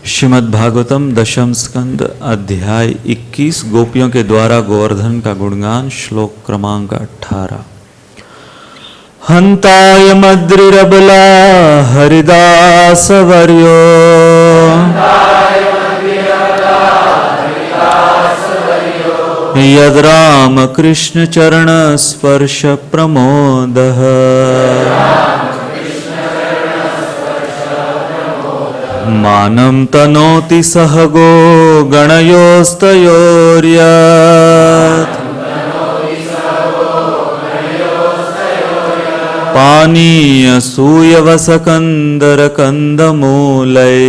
श्रीमद् भागवतम दशम स्कंद अध्याय 21 गोपियों के द्वारा गोवर्धन का गुणगान। श्लोक क्रमांक 18। हंताय मद्रिरबला हरिदास वर्यो यद राम कृष्ण चरण स्पर्श प्रमोदः मानं तनोति सहगो गणयोस्तयोर्यत् पानीय सूयवसकंदर कंदमूलै।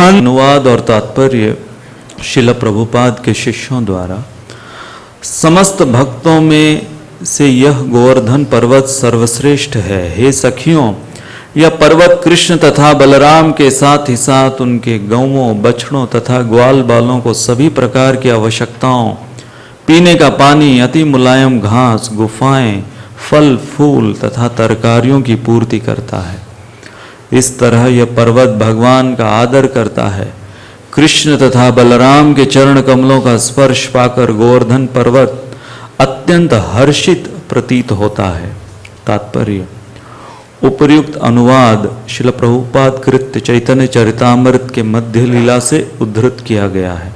अनुवाद और तात्पर्य। शिल प्रभुपाद के शिष्यों द्वारा समस्त भक्तों में से यह गोवर्धन पर्वत सर्वश्रेष्ठ है। हे सखियों, यह पर्वत कृष्ण तथा बलराम के साथ ही साथ उनके गौओं, बछड़ों तथा ग्वाल बालों को सभी प्रकार की आवश्यकताओं, पीने का पानी, अति मुलायम घास, गुफाएं, फल फूल तथा तरकारियों की पूर्ति करता है। इस तरह यह पर्वत भगवान का आदर करता है। कृष्ण तथा बलराम के चरण कमलों का स्पर्श पाकर गोवर्धन पर्वत अत्यंत हर्षित प्रतीत होता है। तात्पर्य। उपर्युक्त अनुवाद शिल प्रभुपाद कृत चैतन्य चरितामृत के मध्य लीला से उद्धृत किया गया है।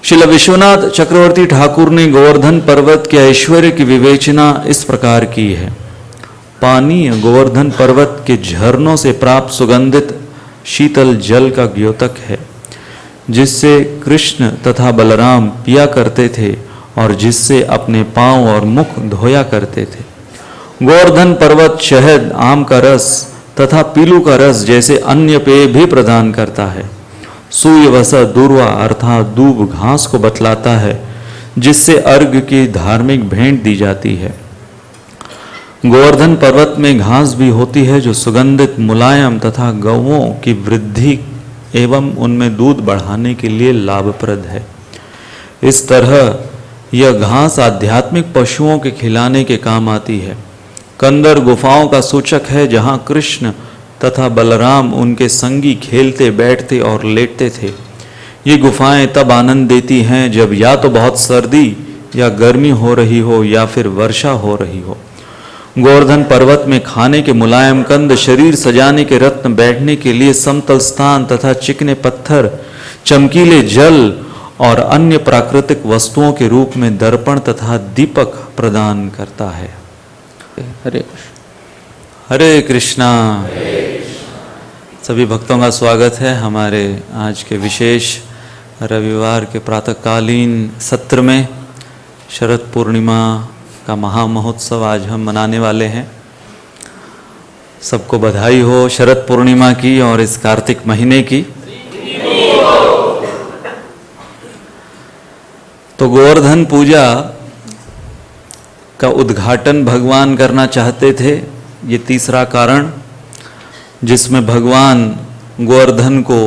शिल विश्वनाथ चक्रवर्ती ठाकुर ने गोवर्धन पर्वत के ऐश्वर्य की विवेचना इस प्रकार की है। पानीय गोवर्धन पर्वत के झरनों से प्राप्त सुगंधित शीतल जल का द्योतक है, जिससे कृष्ण तथा बलराम पिया करते थे और जिससे अपने पांव और मुख धोया करते थे। गोवर्धन पर्वत शहद, आम का रस तथा पीलू का रस जैसे अन्य पेय भी प्रदान करता है। सूयवस दूर्वा अर्थात दूब घास को बतलाता है, जिससे अर्घ की धार्मिक भेंट दी जाती है। गोवर्धन पर्वत में घास भी होती है जो सुगंधित, मुलायम तथा गौओं की वृद्धि एवं उनमें दूध बढ़ाने के लिए लाभप्रद है। इस तरह यह घास आध्यात्मिक पशुओं के खिलाने के काम आती है। कंदर गुफाओं का सूचक है, जहाँ कृष्ण तथा बलराम उनके संगी खेलते, बैठते और लेटते थे। ये गुफाएं तब आनंद देती हैं जब या तो बहुत सर्दी या गर्मी हो रही हो या फिर वर्षा हो रही हो। गोवर्धन पर्वत में खाने के मुलायम कंद, शरीर सजाने के रत्न, बैठने के लिए समतल स्थान तथा चिकने पत्थर, चमकीले जल और अन्य प्राकृतिक वस्तुओं के रूप में दर्पण तथा दीपक प्रदान करता है। हरे कृष्ण। हरे कृष्णा। सभी भक्तों का स्वागत है हमारे आज के विशेष रविवार के प्रातःकालीन सत्र में। शरद पूर्णिमा का महामहोत्सव आज हम मनाने वाले हैं। सबको बधाई हो शरद पूर्णिमा की और इस कार्तिक महीने की। तो गोवर्धन पूजा का उद्घाटन भगवान करना चाहते थे। ये तीसरा कारण जिसमें भगवान गोवर्धन को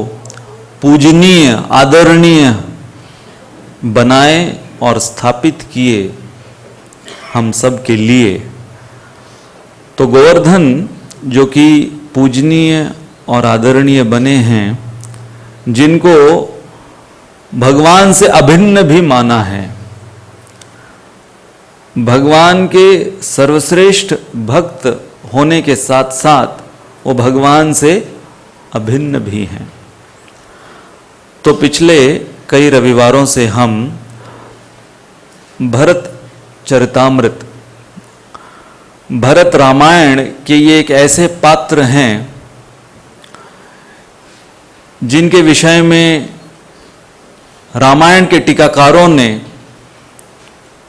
पूजनीय, आदरणीय बनाए और स्थापित किए हम सब के लिए। तो गोवर्धन जो कि पूजनीय और आदरणीय बने हैं, जिनको भगवान से अभिन्न भी माना है, भगवान के सर्वश्रेष्ठ भक्त होने के साथ साथ वो भगवान से अभिन्न भी हैं। तो पिछले कई रविवारों से हम भरत चरितामृत, भरत रामायण के ये एक ऐसे पात्र हैं जिनके विषय में रामायण के टीकाकारों ने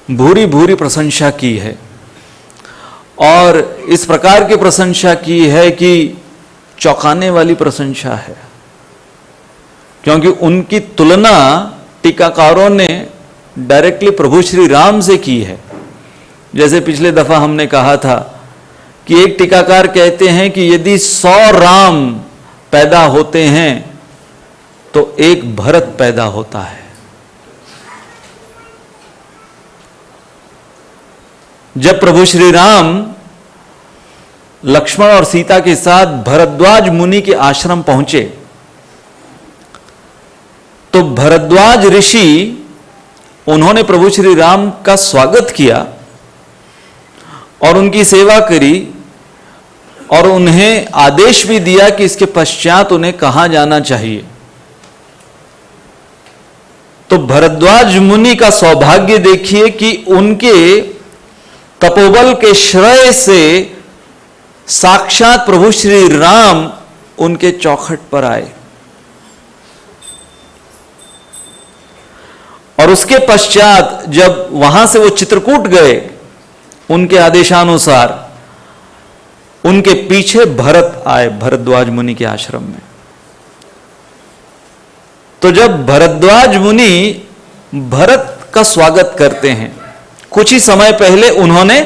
भूरी भूरी प्रशंसा की है और इस प्रकार की प्रशंसा की है कि चौंकाने वाली प्रशंसा है, क्योंकि उनकी तुलना टीकाकारों ने डायरेक्टली प्रभु श्री राम से की है। जैसे पिछले दफा हमने कहा था कि एक टीकाकार कहते हैं कि यदि 100 राम पैदा होते हैं तो एक भरत पैदा होता है। जब प्रभु श्री राम लक्ष्मण और सीता के साथ भरद्वाज मुनि के आश्रम पहुंचे तो भरद्वाज ऋषि उन्होंने प्रभु श्री राम का स्वागत किया और उनकी सेवा करी और उन्हें आदेश भी दिया कि इसके पश्चात उन्हें कहां जाना चाहिए। तो भरद्वाज मुनि का सौभाग्य देखिए कि उनके तपोबल के श्रेय से साक्षात प्रभु श्री राम उनके चौखट पर आए और उसके पश्चात जब वहां से वो चित्रकूट गए उनके आदेशानुसार उनके पीछे भरत आए भरद्वाज मुनि के आश्रम में। तो जब भरद्वाज मुनि भरत का स्वागत करते हैं, कुछ ही समय पहले उन्होंने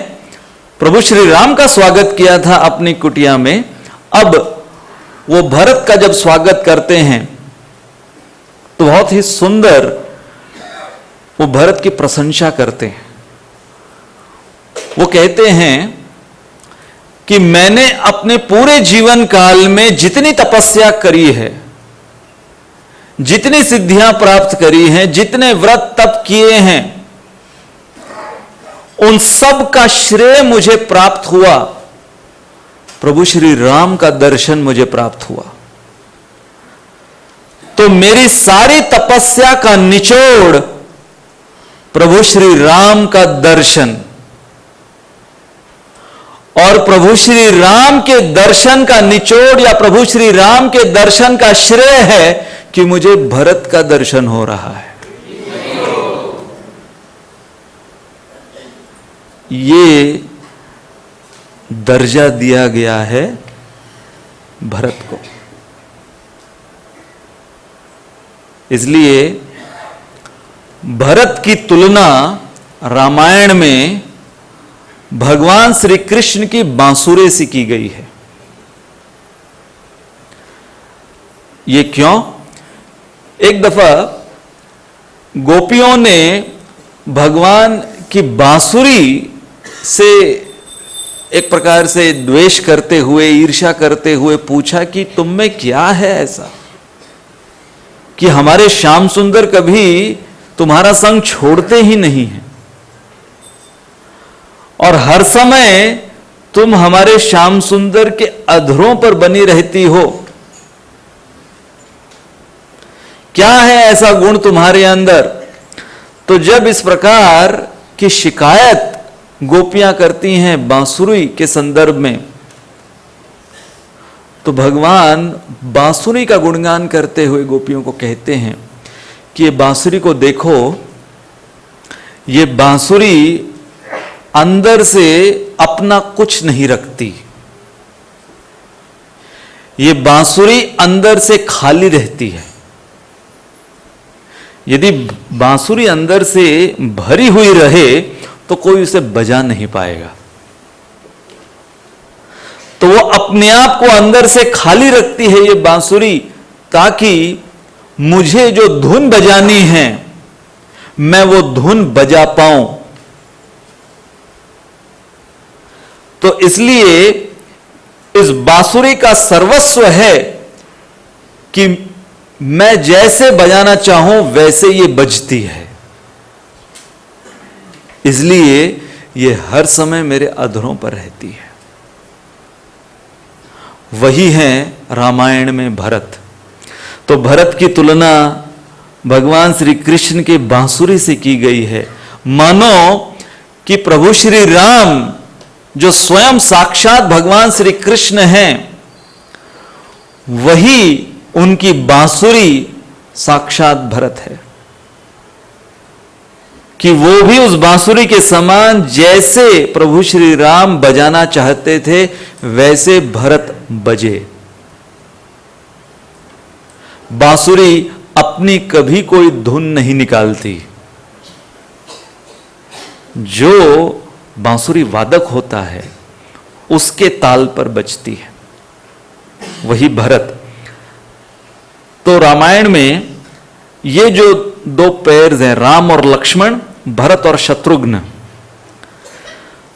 प्रभु श्री राम का स्वागत किया था अपनी कुटिया में, अब वो भरत का जब स्वागत करते हैं तो बहुत ही सुंदर वो भरत की प्रशंसा करते हैं। वो कहते हैं कि मैंने अपने पूरे जीवन काल में जितनी तपस्या करी है, जितनी सिद्धियां प्राप्त करी हैं, जितने व्रत तप किए हैं, उन सब का श्रेय मुझे प्राप्त हुआ, प्रभु श्री राम का दर्शन मुझे प्राप्त हुआ। तो मेरी सारी तपस्या का निचोड़ प्रभु श्री राम का दर्शन, और प्रभु श्री राम के दर्शन का निचोड़ या प्रभु श्री राम के दर्शन का श्रेय है कि मुझे भरत का दर्शन हो रहा है। ये दर्जा दिया गया है भरत को। इसलिए भरत की तुलना रामायण में भगवान श्री कृष्ण की बांसुरे से की गई है। ये क्यों? एक दफा गोपियों ने भगवान की बांसुरी से एक प्रकार से द्वेष करते हुए, ईर्ष्या करते हुए पूछा कि तुम में क्या है ऐसा कि हमारे श्याम सुंदर कभी तुम्हारा संग छोड़ते ही नहीं है और हर समय तुम हमारे श्याम सुंदर के अधरों पर बनी रहती हो। क्या है ऐसा गुण तुम्हारे अंदर? तो जब इस प्रकार की शिकायत गोपियां करती हैं बांसुरी के संदर्भ में, तो भगवान बांसुरी का गुणगान करते हुए गोपियों को कहते हैं कि ये बांसुरी को देखो, ये बांसुरी अंदर से अपना कुछ नहीं रखती, ये बांसुरी अंदर से खाली रहती है। यदि बांसुरी अंदर से भरी हुई रहे तो कोई उसे बजा नहीं पाएगा। तो वो अपने आप को अंदर से खाली रखती है ये बांसुरी, ताकि मुझे जो धुन बजानी है मैं वो धुन बजा पाऊं। तो इसलिए इस बांसुरी का सर्वस्व है कि मैं जैसे बजाना चाहूं वैसे ये बजती है, इसलिए ये हर समय मेरे अधरों पर रहती है। वही है रामायण में भरत। तो भरत की तुलना भगवान श्री कृष्ण के बांसुरी से की गई है, मानो कि प्रभु श्री राम जो स्वयं साक्षात भगवान श्री कृष्ण हैं, वही उनकी बांसुरी साक्षात भरत है, कि वो भी उस बांसुरी के समान जैसे प्रभु श्री राम बजाना चाहते थे वैसे भरत बजे। बांसुरी अपनी कभी कोई धुन नहीं निकालती, जो बांसुरी वादक होता है उसके ताल पर बजती है, वही भरत। तो रामायण में ये जो दो पेयर्स हैं, राम और लक्ष्मण, भरत और शत्रुघ्न,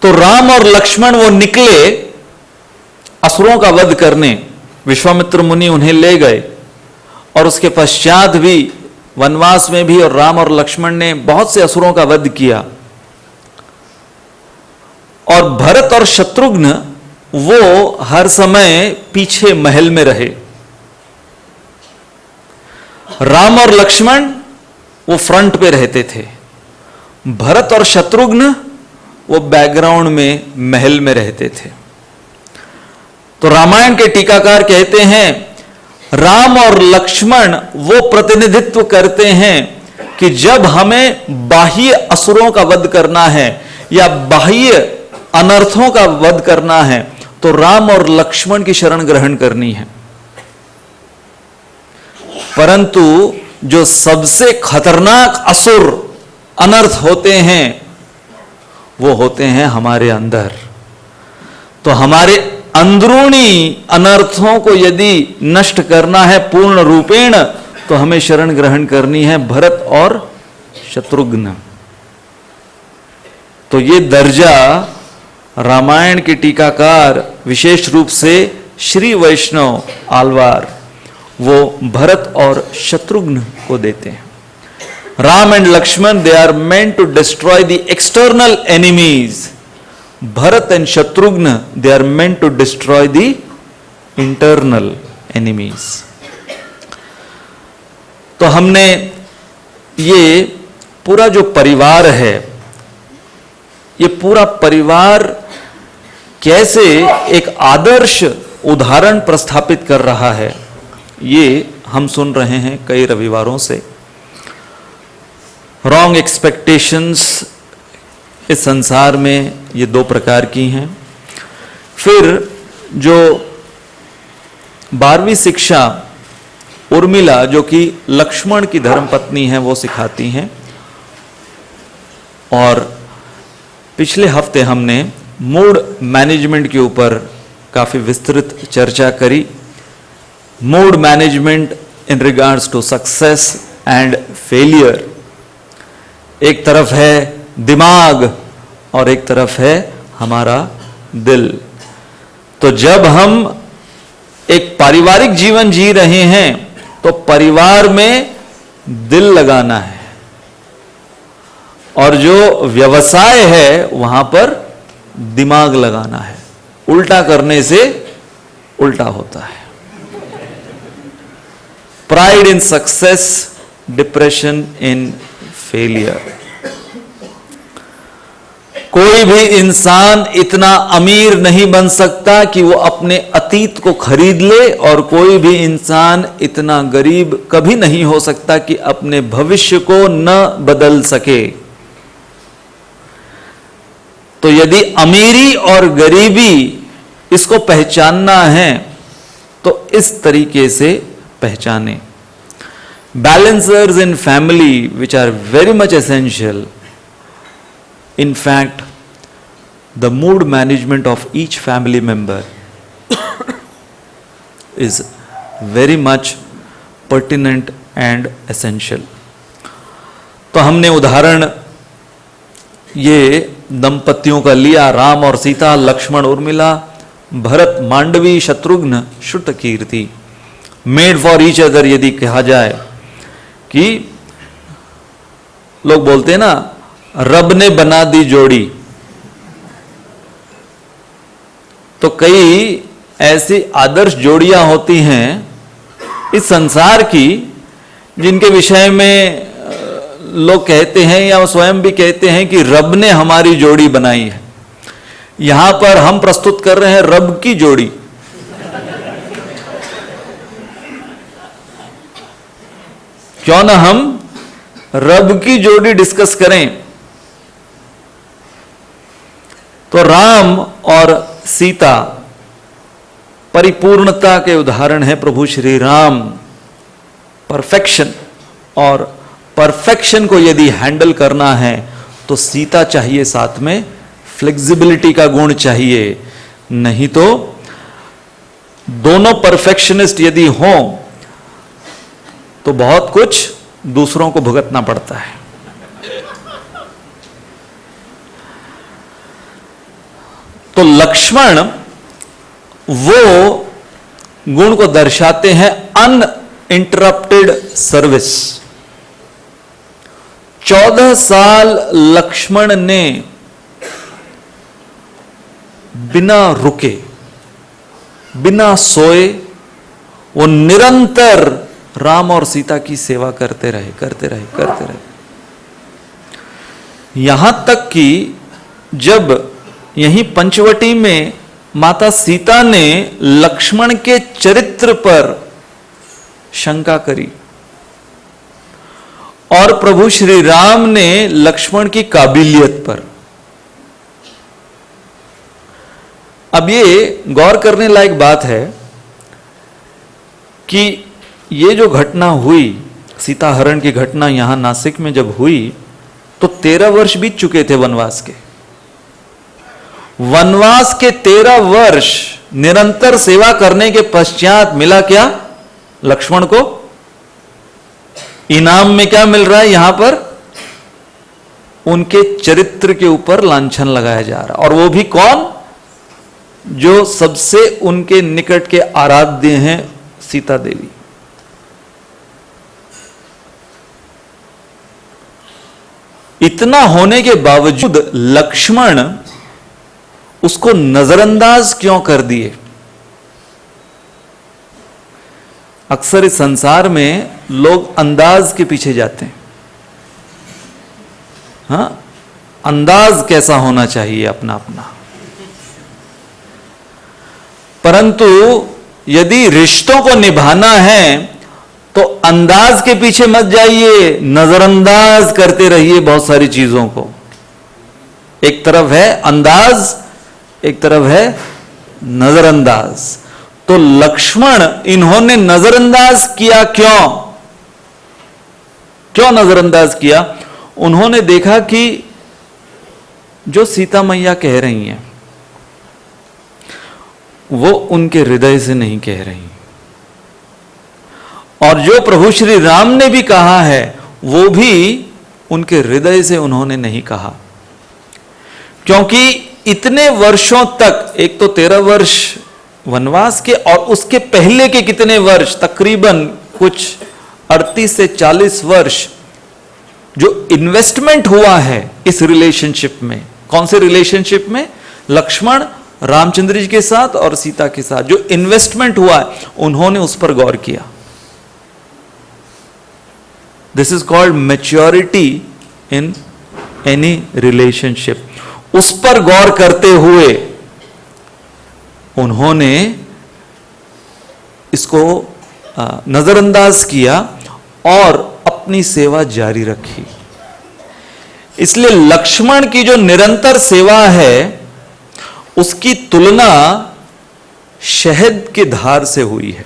तो राम और लक्ष्मण वो निकले असुरों का वध करने विश्वामित्र मुनि उन्हें ले गए, और उसके पश्चात भी वनवास में भी और राम और लक्ष्मण ने बहुत से असुरों का वध किया। और भरत और शत्रुघ्न वो हर समय पीछे महल में रहे। राम और लक्ष्मण वो फ्रंट पे रहते थे, भरत और शत्रुघ्न वो बैकग्राउंड में महल में रहते थे। तो रामायण के टीकाकार कहते हैं राम और लक्ष्मण वो प्रतिनिधित्व करते हैं कि जब हमें बाह्य असुरों का वध करना है या बाह्य अनर्थों का वध करना है तो राम और लक्ष्मण की शरण ग्रहण करनी है। परंतु जो सबसे खतरनाक असुर अनर्थ होते हैं वो होते हैं हमारे अंदर। तो हमारे अंदरूनी अनर्थों को यदि नष्ट करना है पूर्ण रूपेण तो हमें शरण ग्रहण करनी है भरत और शत्रुघ्न। तो ये दर्जा रामायण के टीकाकार विशेष रूप से श्री वैष्णव आलवार वो भरत और शत्रुघ्न को देते हैं। Ram and Lakshman they are meant to destroy the external enemies, Bharat and Shatrughna they are meant to destroy the internal enemies। तो हमने ये पूरा जो परिवार है, ये पूरा परिवार कैसे एक आदर्श उदाहरण प्रस्थापित कर रहा है ये हम सुन रहे हैं कई रविवारों से। रॉन्ग एक्सपेक्टेशंस इस संसार में ये दो प्रकार की हैं। फिर जो 12वीं शिक्षा उर्मिला जो कि लक्ष्मण की धर्मपत्नी है वो सिखाती हैं। और पिछले हफ्ते हमने मूड मैनेजमेंट के ऊपर काफ़ी विस्तृत चर्चा करी। Mood management in regards to success and failure. एक तरफ है दिमाग और एक तरफ है हमारा दिल। तो जब हम एक पारिवारिक जीवन जी रहे हैं तो परिवार में दिल लगाना है, और जो व्यवसाय है वहां पर दिमाग लगाना है। उल्टा करने से उल्टा होता है। Pride in success, depression in failure. कोई भी इंसान इतना अमीर नहीं बन सकता कि वो अपने अतीत को खरीद ले, और कोई भी इंसान इतना गरीब कभी नहीं हो सकता कि अपने भविष्य को न बदल सके। तो यदि अमीरी और गरीबी इसको पहचानना है तो इस तरीके से पहचाने। Balancers in family which are very much essential. In fact, the mood management of each family member is very much pertinent and essential। तो हमने उदाहरण ये दंपतियों का लिया, राम और Sita, Lakshman Urmila, Bharat Mandavi, Shatrughna Shrutakirti. Made for each other यदि कहा जाए कि लोग बोलते हैं ना रब ने बना दी जोड़ी, तो कई ऐसी आदर्श जोड़ियां होती हैं इस संसार की जिनके विषय में लोग कहते हैं या स्वयं भी कहते हैं कि रब ने हमारी जोड़ी बनाई है। यहां पर हम प्रस्तुत कर रहे हैं रब की जोड़ी। क्यों ना हम रब की जोड़ी डिस्कस करें। तो राम और सीता परिपूर्णता के उदाहरण है। प्रभु श्री राम परफेक्शन, और परफेक्शन को यदि हैंडल करना है तो सीता चाहिए, साथ में फ्लेक्सिबिलिटी का गुण चाहिए। नहीं तो दोनों परफेक्शनिस्ट यदि हों तो बहुत कुछ दूसरों को भुगतना पड़ता है। तो लक्ष्मण वो गुण को दर्शाते हैं अनइंटरप्टेड सर्विस। 14 साल लक्ष्मण ने बिना रुके, बिना सोए, वो निरंतर राम और सीता की सेवा करते रहे। यहां तक कि जब यहीं पंचवटी में माता सीता ने लक्ष्मण के चरित्र पर शंका करी और प्रभु श्री राम ने लक्ष्मण की काबिलियत पर। अब ये गौर करने लायक बात है कि ये जो घटना हुई, सीता हरण की घटना यहां नासिक में जब हुई तो 13 वर्ष बीत चुके थे वनवास के। वनवास के 13 वर्ष निरंतर सेवा करने के पश्चात मिला क्या लक्ष्मण को? इनाम में क्या मिल रहा है? यहां पर उनके चरित्र के ऊपर लांछन लगाया जा रहा, और वो भी कौन? जो सबसे उनके निकट के आराध्य हैं, सीता देवी। इतना होने के बावजूद लक्ष्मण उसको नजरअंदाज क्यों कर दिए? अक्सर इस संसार में लोग अंदाज के पीछे जाते हैं। हाँ, अंदाज कैसा होना चाहिए अपना अपना। परंतु यदि रिश्तों को निभाना है तो अंदाज के पीछे मत जाइए, नजरअंदाज करते रहिए बहुत सारी चीजों को। एक तरफ है अंदाज, एक तरफ है नजरअंदाज। तो लक्ष्मण इन्होंने नजरअंदाज किया क्यों नजरअंदाज किया? उन्होंने देखा कि जो सीता मैया कह रही हैं वो उनके हृदय से नहीं कह रही, और जो प्रभु श्री राम ने भी कहा है वो भी उनके हृदय से उन्होंने नहीं कहा। क्योंकि इतने वर्षों तक, एक तो 13 वर्ष वनवास के और उसके पहले के कितने वर्ष, तकरीबन कुछ 38 से 40 वर्ष जो इन्वेस्टमेंट हुआ है इस रिलेशनशिप में। कौन से रिलेशनशिप में? लक्ष्मण रामचंद्र जी के साथ और सीता के साथ जो इन्वेस्टमेंट हुआ है, उन्होंने उस पर गौर किया। This is called maturity in any relationship. उस पर गौर करते हुए उन्होंने इसको नजरअंदाज किया और अपनी सेवा जारी रखी। इसलिए लक्ष्मण की जो निरंतर सेवा है उसकी तुलना शहद की धार से हुई है।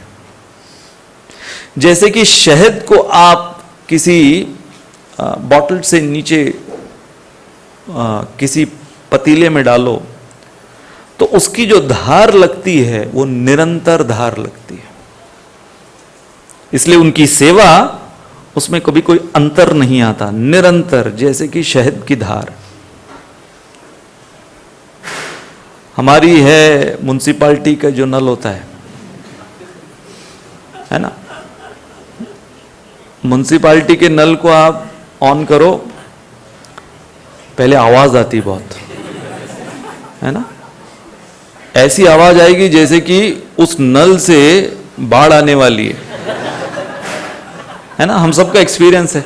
जैसे कि शहद को आप किसी बॉटल से नीचे किसी पतीले में डालो तो उसकी जो धार लगती है वो निरंतर धार लगती है। इसलिए उनकी सेवा, उसमें कभी कोई अंतर नहीं आता, निरंतर, जैसे कि शहद की धार। हमारी है म्युनिसिपैलिटी का जो नल होता है ना, म्युनिसिपैलिटी के नल को आप ऑन करो, पहले आवाज आती बहुत, है ना, ऐसी आवाज आएगी जैसे कि उस नल से बाढ़ आने वाली है ना। हम सबका एक्सपीरियंस है।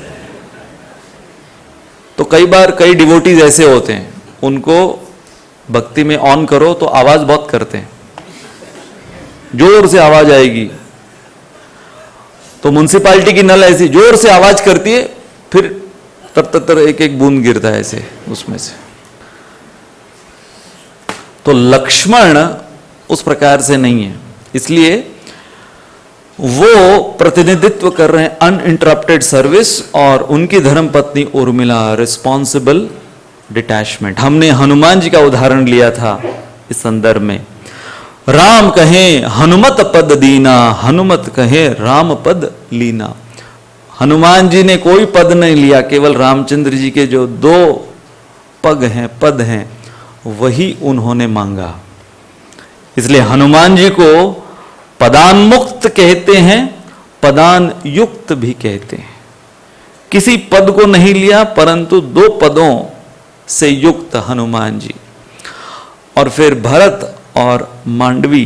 तो कई बार कई डिवोटीज ऐसे होते हैं, उनको भक्ति में ऑन करो तो आवाज बहुत करते हैं, जोर से आवाज आएगी। तो म्युनिसिपैलिटी की नल ऐसी जोर से आवाज करती है, फिर तर एक एक बूंद गिरता है ऐसे उसमें से। तो लक्ष्मण उस प्रकार से नहीं है, इसलिए वो प्रतिनिधित्व कर रहे हैं अनइंटरप्टेड सर्विस, और उनकी धर्मपत्नी उर्मिला रिस्पॉन्सिबल डिटैचमेंट। हमने हनुमान जी का उदाहरण लिया था इस संदर्भ में। राम कहें हनुमत पद दीना, हनुमत कहे राम पद लीना। हनुमान जी ने कोई पद नहीं लिया, केवल रामचंद्र जी के जो 2 पग हैं, पद हैं, वही उन्होंने मांगा। इसलिए हनुमान जी को पदान्मुक्त कहते हैं, पदान युक्त भी कहते हैं। किसी पद को नहीं लिया, परंतु 2 पदों से युक्त हनुमान जी। और फिर भरत और मांडवी,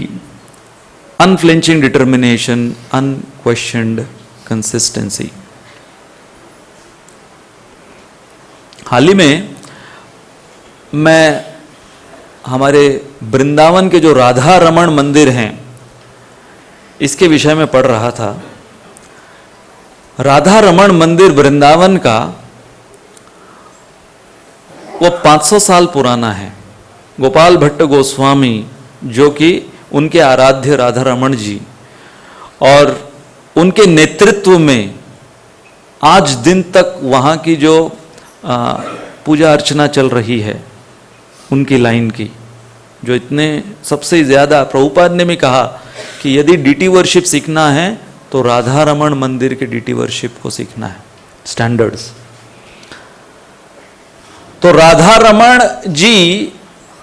अनफ्लिंचिंग डिटर्मिनेशन, अनक्वेश्चन्ड कंसिस्टेंसी। हाल ही में मैं हमारे वृंदावन के जो राधा रमण मंदिर हैं इसके विषय में पढ़ रहा था। राधा रमण मंदिर वृंदावन का वो 500 साल पुराना है। गोपाल भट्ट गोस्वामी जो कि उनके आराध्य राधा रमण जी और उनके नेतृत्व में आज दिन तक वहाँ की जो पूजा अर्चना चल रही है, उनकी लाइन की, जो इतने सबसे ज़्यादा, प्रभुपाद ने भी कहा कि यदि डीटी वर्शिप सीखना है तो राधा रमण मंदिर के डीटी वर्शिप को सीखना है, स्टैंडर्ड्स। तो राधा रमण जी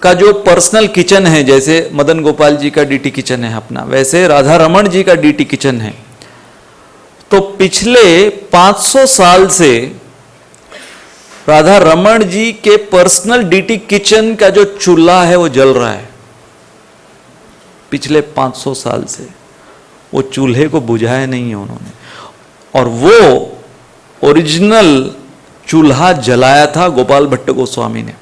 का जो पर्सनल किचन है, जैसे मदन गोपाल जी का डीटी किचन है अपना, वैसे राधा रमण जी का डीटी किचन है। तो पिछले 500 साल से राधा रमण जी के पर्सनल डीटी किचन का जो चूल्हा है वो जल रहा है। पिछले 500 साल से वो चूल्हे को बुझाया नहीं है उन्होंने, और वो ओरिजिनल चूल्हा जलाया था गोपाल भट्ट गोस्वामी ने,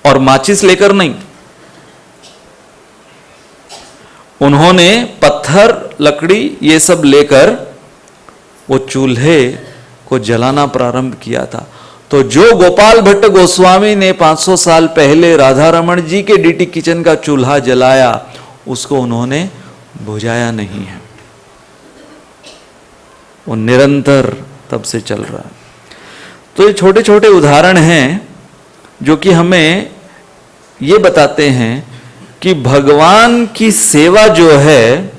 और माचिस लेकर नहीं, उन्होंने पत्थर, लकड़ी ये सब लेकर वो चूल्हे को जलाना प्रारंभ किया था। तो जो गोपाल भट्ट गोस्वामी ने 500 साल पहले राधा रमण जी के डीटी किचन का चूल्हा जलाया, उसको उन्होंने बुझाया नहीं है, वो निरंतर तब से चल रहा है। तो ये छोटे छोटे उदाहरण हैं जो कि हमें ये बताते हैं कि भगवान की सेवा जो है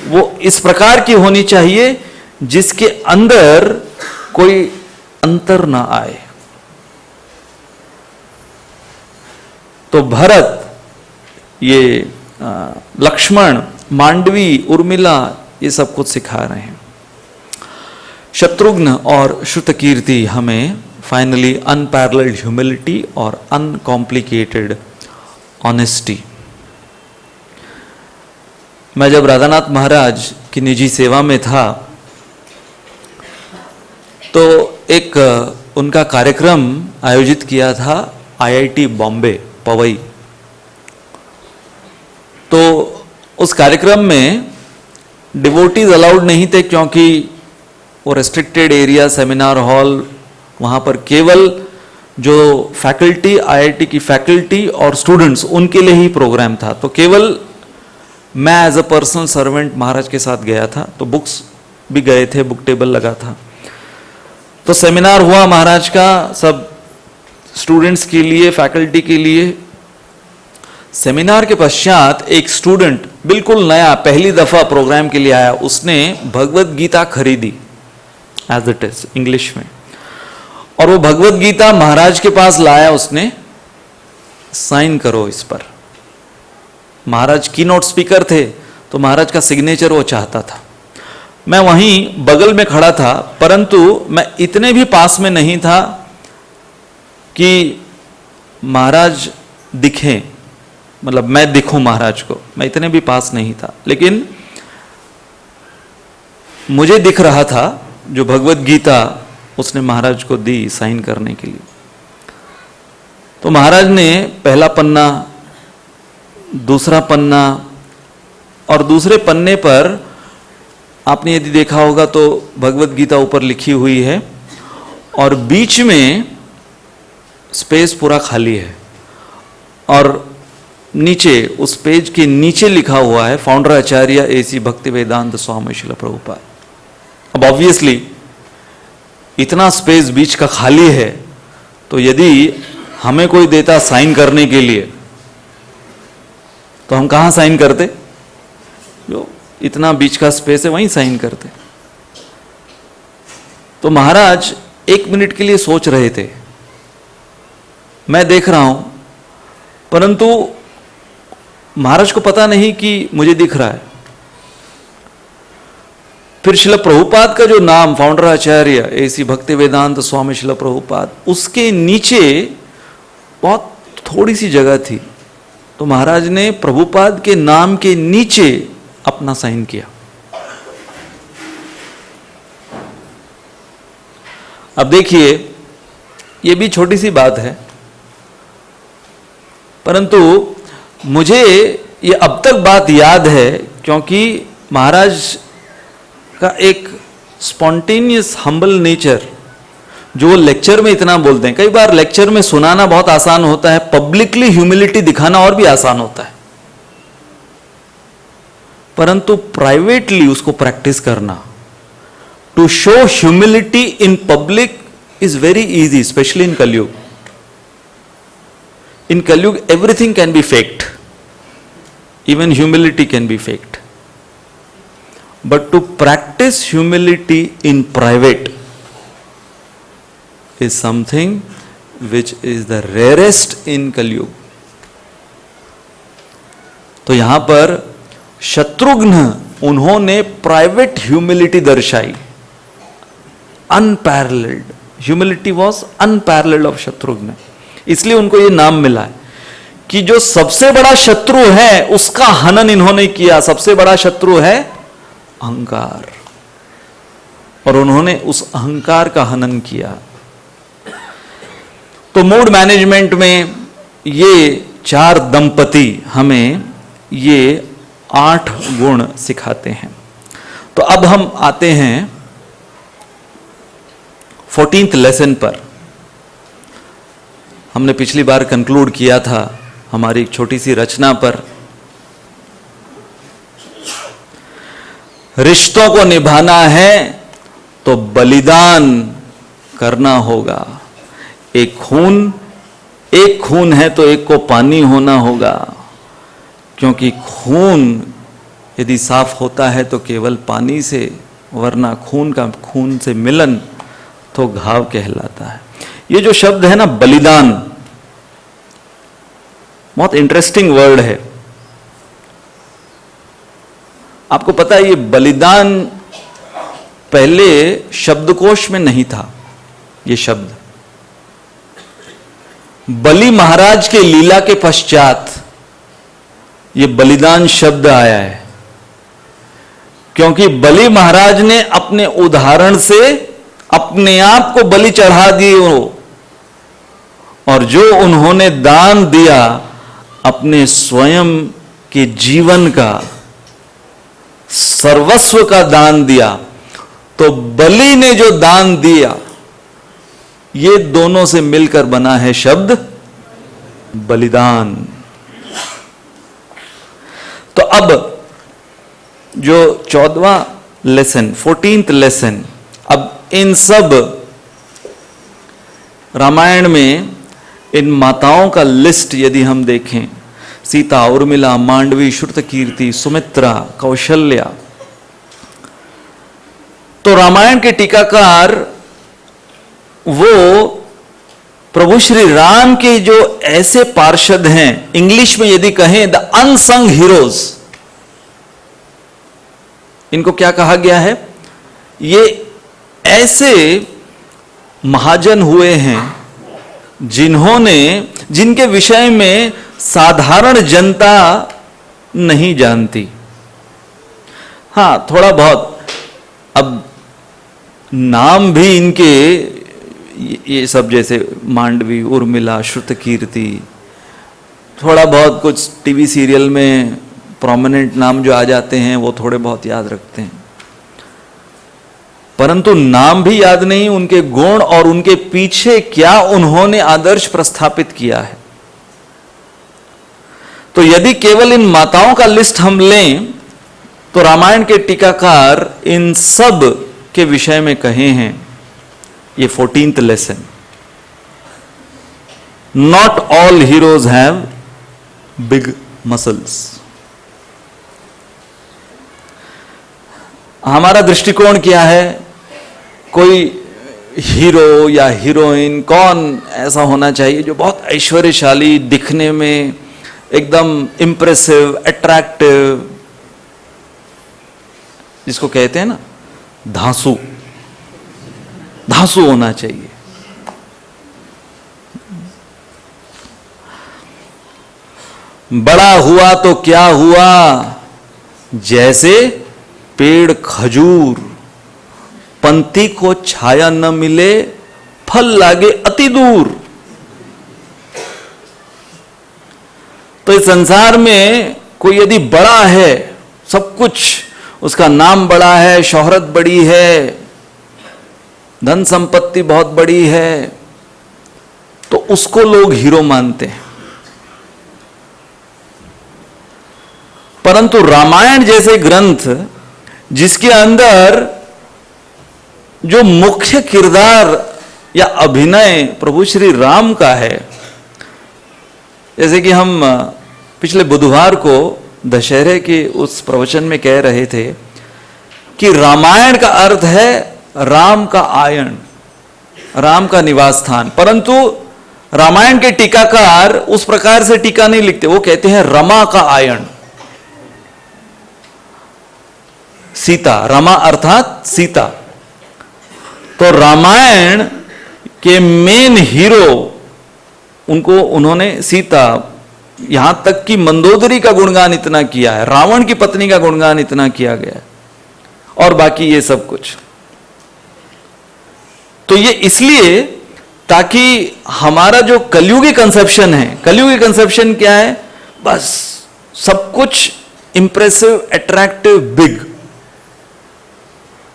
वो इस प्रकार की होनी चाहिए जिसके अंदर कोई अंतर ना आए। तो भरत, ये लक्ष्मण, मांडवी, उर्मिला, ये सब कुछ सिखा रहे हैं। शत्रुघ्न और श्रुतकीर्ति हमें फाइनली अनपैरेलल्ड ह्यूमिलिटी और अनकॉम्प्लिकेटेड ऑनेस्टी। मैं जब राधानाथ महाराज की निजी सेवा में था तो एक उनका कार्यक्रम आयोजित किया था आईआईटी बॉम्बे पवई। तो उस कार्यक्रम में डिवोटीज अलाउड नहीं थे क्योंकि वो रेस्ट्रिक्टेड एरिया, सेमिनार हॉल, वहाँ पर केवल जो फैकल्टी, आईआईटी की फैकल्टी और स्टूडेंट्स, उनके लिए ही प्रोग्राम था। तो केवल मैं एज अ पर्सनल सर्वेंट महाराज के साथ गया था, तो बुक्स भी गए थे, बुक टेबल लगा था। तो सेमिनार हुआ महाराज का, सब स्टूडेंट्स के लिए, फैकल्टी के लिए। सेमिनार के पश्चात एक स्टूडेंट बिल्कुल नया, पहली दफा प्रोग्राम के लिए आया, उसने भगवत गीता खरीदी एज इट इज इंग्लिश में, और वो भगवत गीता महाराज के पास लाया। उसने साइन करो इस पर। महाराज की नोट स्पीकर थे तो महाराज का सिग्नेचर वो चाहता था। मैं वहीं बगल में खड़ा था, परंतु मैं इतने भी पास में नहीं था कि महाराज दिखें, मतलब मैं दिखूं महाराज को, मैं इतने भी पास नहीं था। लेकिन मुझे दिख रहा था जो भगवत गीता उसने महाराज को दी साइन करने के लिए। तो महाराज ने पहला पन्ना, दूसरा पन्ना, और दूसरे पन्ने पर आपने यदि देखा होगा तो भगवत गीता ऊपर लिखी हुई है और बीच में स्पेस पूरा खाली है, और नीचे उस पेज के नीचे लिखा हुआ है फाउंडर आचार्य एसी भक्ति वेदांत स्वामी श्रील प्रभुपाद। अब ऑब्वियसली इतना स्पेस बीच का खाली है, तो यदि हमें कोई देता साइन करने के लिए तो हम कहाँ साइन करते? जो इतना बीच का स्पेस है वहीं साइन करते। तो महाराज 1 मिनट के लिए सोच रहे थे, मैं देख रहा हूं, परंतु महाराज को पता नहीं कि मुझे दिख रहा है। फिर श्रील प्रभुपाद का जो नाम, फाउंडर आचार्य ऐसी भक्ति वेदांत स्वामी श्रील प्रभुपाद, उसके नीचे बहुत थोड़ी सी जगह थी, तो महाराज ने प्रभुपाद के नाम के नीचे अपना साइन किया। अब देखिए, ये भी छोटी सी बात है, परंतु मुझे ये अब तक बात याद है क्योंकि महाराज का एक स्पॉन्टेनियस हम्बल नेचर, जो लेक्चर में इतना बोलते हैं। कई बार लेक्चर में सुनाना बहुत आसान होता है, पब्लिकली ह्यूमिलिटी दिखाना और भी आसान होता है, परंतु प्राइवेटली उसको प्रैक्टिस करना, to show humility in public is very easy, specially in Kalyug. In Kalyug everything can be faked, even humility can be faked, but to practice humility in private is something which is the rarest in Kali Yuga. तो यहां पर शत्रुघ्न, उन्होंने private humility दर्शाई, unparalleled humility was unparalleled of Shatrughna, इसलिए उनको ये नाम मिला है कि जो सबसे बड़ा शत्रु है उसका हनन इन्होंने किया। सबसे बड़ा शत्रु है अहंकार, और उन्होंने उस अहंकार का हनन किया। तो मूड मैनेजमेंट में ये चार दंपति हमें ये 8 गुण सिखाते हैं। तो अब हम आते हैं 14th लेसन पर। हमने पिछली बार कंक्लूड किया था हमारी एक छोटी सी रचना पर। रिश्तों को निभाना है तो बलिदान करना होगा। एक खून है तो एक को पानी होना होगा, क्योंकि खून यदि साफ होता है तो केवल पानी से, वरना खून से मिलन तो घाव कहलाता है। ये जो शब्द है ना बलिदान, बहुत इंटरेस्टिंग वर्ड है। आपको पता है ये बलिदान पहले शब्दकोश में नहीं था। ये शब्द बलि महाराज के लीला के पश्चात ये बलिदान शब्द आया है, क्योंकि बलि महाराज ने अपने उदाहरण से अपने आप को बलि चढ़ा दिए हो, और जो उन्होंने दान दिया अपने स्वयं के जीवन का, सर्वस्व का दान दिया, तो बलि ने जो दान दिया, ये दोनों से मिलकर बना है शब्द बलिदान। तो अब जो 14वां लेसन, 14th लेसन, अब इन सब रामायण में इन माताओं का लिस्ट यदि हम देखें, सीता, उर्मिला, मांडवी, श्रुतकीर्ति, सुमित्रा, कौशल्या, तो रामायण के टीकाकार वो प्रभु श्री राम के जो ऐसे पार्षद हैं, इंग्लिश में यदि कहें द अनसंग हीरोज, इनको क्या कहा गया है? ये ऐसे महाजन हुए हैं जिनके विषय में साधारण जनता नहीं जानती। हां, थोड़ा बहुत अब नाम भी इनके ये सब, जैसे मांडवी, उर्मिला, श्रुतकीर्ति, थोड़ा बहुत कुछ टीवी सीरियल में प्रोमिनेंट नाम जो आ जाते हैं वो थोड़े बहुत याद रखते हैं, परंतु नाम भी याद नहीं, उनके गुण और उनके पीछे क्या उन्होंने आदर्श प्रस्थापित किया है। तो यदि केवल इन माताओं का लिस्ट हम लें तो रामायण के टीकाकार इन सब के विषय में कहे हैं। ये 14th lesson, not all heroes have big muscles. हमारा दृष्टिकोण क्या है? कोई हीरो या हीरोइन कौन ऐसा होना चाहिए जो बहुत ऐश्वर्यशाली, दिखने में एकदम इंप्रेसिव, अट्रैक्टिव, जिसको कहते हैं ना धांसू, धांसू होना चाहिए। बड़ा हुआ तो क्या हुआ, जैसे पेड़ खजूर, पंथी को छाया न मिले, फल लागे अति दूर। तो इस संसार में कोई यदि बड़ा है, सब कुछ उसका नाम बड़ा है, शोहरत बड़ी है, धन संपत्ति बहुत बड़ी है, तो उसको लोग हीरो मानते हैं। परंतु रामायण जैसे ग्रंथ, जिसके अंदर जो मुख्य किरदार या अभिनय प्रभु श्री राम का है, जैसे कि हम पिछले बुधवार को दशहरे के उस प्रवचन में कह रहे थे कि रामायण का अर्थ है राम का आयन, राम का निवास स्थान। परंतु रामायण के टीकाकार उस प्रकार से टीका नहीं लिखते, वो कहते हैं रमा का आयन। सीता, रमा अर्थात सीता। तो रामायण के मेन हीरो, उनको उन्होंने सीता, यहां तक कि मंदोदरी का गुणगान इतना किया है, रावण की पत्नी का गुणगान इतना किया गया है, और बाकी ये सब कुछ। तो ये इसलिए ताकि हमारा जो कलयुगी कंसेप्शन है, कलयुगी कंसेप्शन क्या है, बस सब कुछ इंप्रेसिव, अट्रैक्टिव, बिग।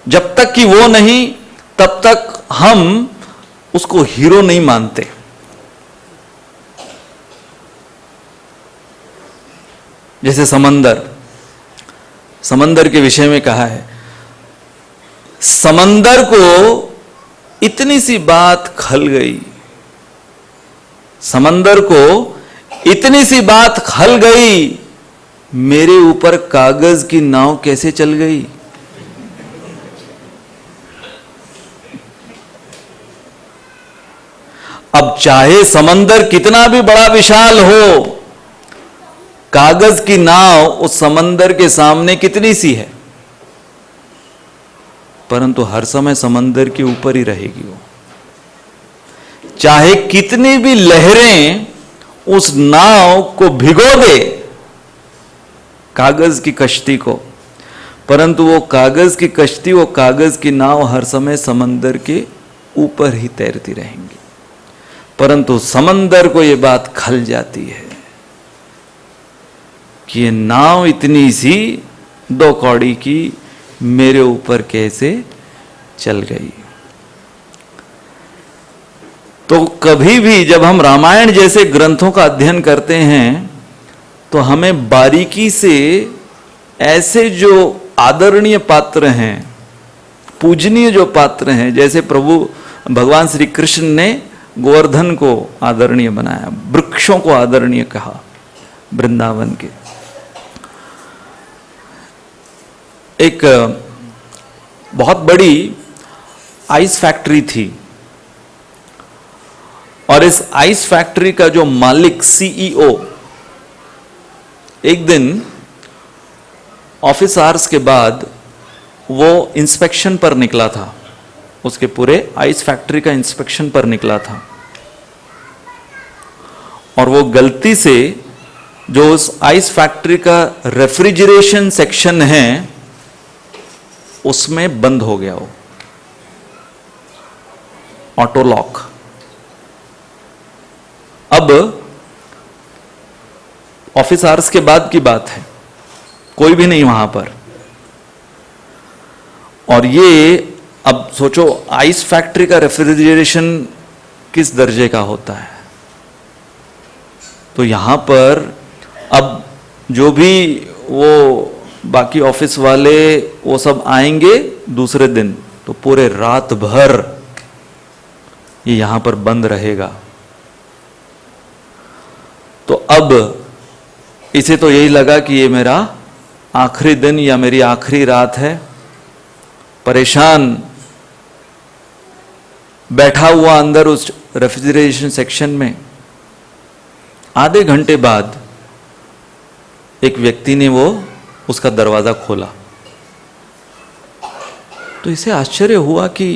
जब तक कि वो नहीं, तब तक हम उसको हीरो नहीं मानते। जैसे समंदर, समंदर के विषय में कहा है, समंदर को इतनी सी बात खल गई, समंदर को इतनी सी बात खल गई, मेरे ऊपर कागज की नाव कैसे चल गई। अब चाहे समंदर कितना भी बड़ा विशाल हो, कागज की नाव उस समंदर के सामने कितनी सी है, परंतु हर समय समंदर के ऊपर ही रहेगी वो। चाहे कितनी भी लहरें उस नाव को भिगो दे, कागज की कश्ती को, परंतु वो कागज की कश्ती, वो कागज की नाव हर समय समंदर के ऊपर ही तैरती रहेंगी। परंतु समंदर को ये बात खल जाती है कि ये नाव इतनी सी 2 कौड़ी की मेरे ऊपर कैसे चल गई। तो कभी भी जब हम रामायण जैसे ग्रंथों का अध्ययन करते हैं, तो हमें बारीकी से ऐसे जो आदरणीय पात्र हैं, पूजनीय जो पात्र हैं, जैसे प्रभु भगवान श्री कृष्ण ने गोवर्धन को आदरणीय बनाया, वृक्षों को आदरणीय कहा, वृंदावन के। एक बहुत बड़ी आइस फैक्ट्री थी, और इस आइस फैक्ट्री का जो मालिक, सीईओ, एक दिन ऑफिस आवर्स के बाद वो इंस्पेक्शन पर निकला था, उसके पूरे आइस फैक्ट्री का इंस्पेक्शन पर निकला था, और वो गलती से जो उस आइस फैक्ट्री का रेफ्रिजरेशन सेक्शन है उसमें बंद हो गया, वो ऑटो लॉक। अब ऑफिस आवर्स के बाद की बात है, कोई भी नहीं वहां पर, और ये अब सोचो आइस फैक्ट्री का रेफ्रिजरेशन किस दर्जे का होता है। तो यहां पर अब जो भी वो बाकी ऑफिस वाले वो सब आएंगे दूसरे दिन, तो पूरे रात भर ये यहां पर बंद रहेगा। तो अब इसे तो यही लगा कि ये मेरा आखिरी दिन या मेरी आखिरी रात है, परेशान बैठा हुआ अंदर उस रेफ्रिजरेशन सेक्शन में। आधे घंटे बाद एक व्यक्ति ने वो उसका दरवाज़ा खोला। तो इसे आश्चर्य हुआ कि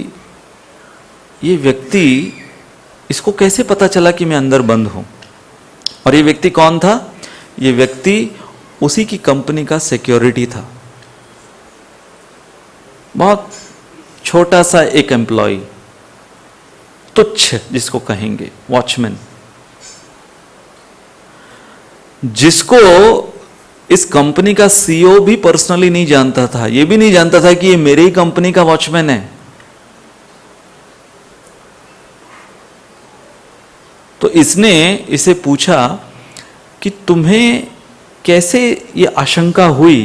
ये व्यक्ति, इसको कैसे पता चला कि मैं अंदर बंद हूं। और ये व्यक्ति कौन था? ये व्यक्ति उसी की कंपनी का सिक्योरिटी था, बहुत छोटा सा एक एम्प्लॉय, तुच्छ जिसको कहेंगे, वॉचमैन, जिसको इस कंपनी का सीईओ भी पर्सनली नहीं जानता था। ये भी नहीं जानता था कि ये मेरे ही कंपनी का वॉचमैन है। तो इसने इसे पूछा कि तुम्हें कैसे ये आशंका हुई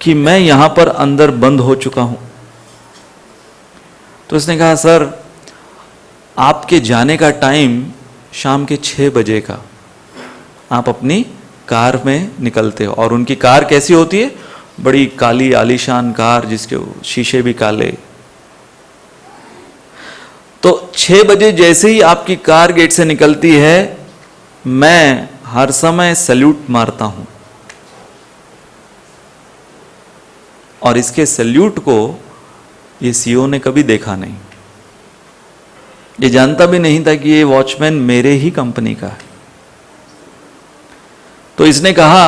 कि मैं यहां पर अंदर बंद हो चुका हूं। तो इसने कहा, सर आपके जाने का टाइम शाम के 6 बजे का, आप अपनी कार में निकलते हो। और उनकी कार कैसी होती है? बड़ी काली आलीशान कार, जिसके शीशे भी काले। तो 6 बजे जैसे ही आपकी कार गेट से निकलती है, मैं हर समय सैल्यूट मारता हूं। और इसके सैल्यूट को ये सीईओ ने कभी देखा नहीं। ये जानता भी नहीं था कि ये वॉचमैन मेरे ही कंपनी का है। तो इसने कहा,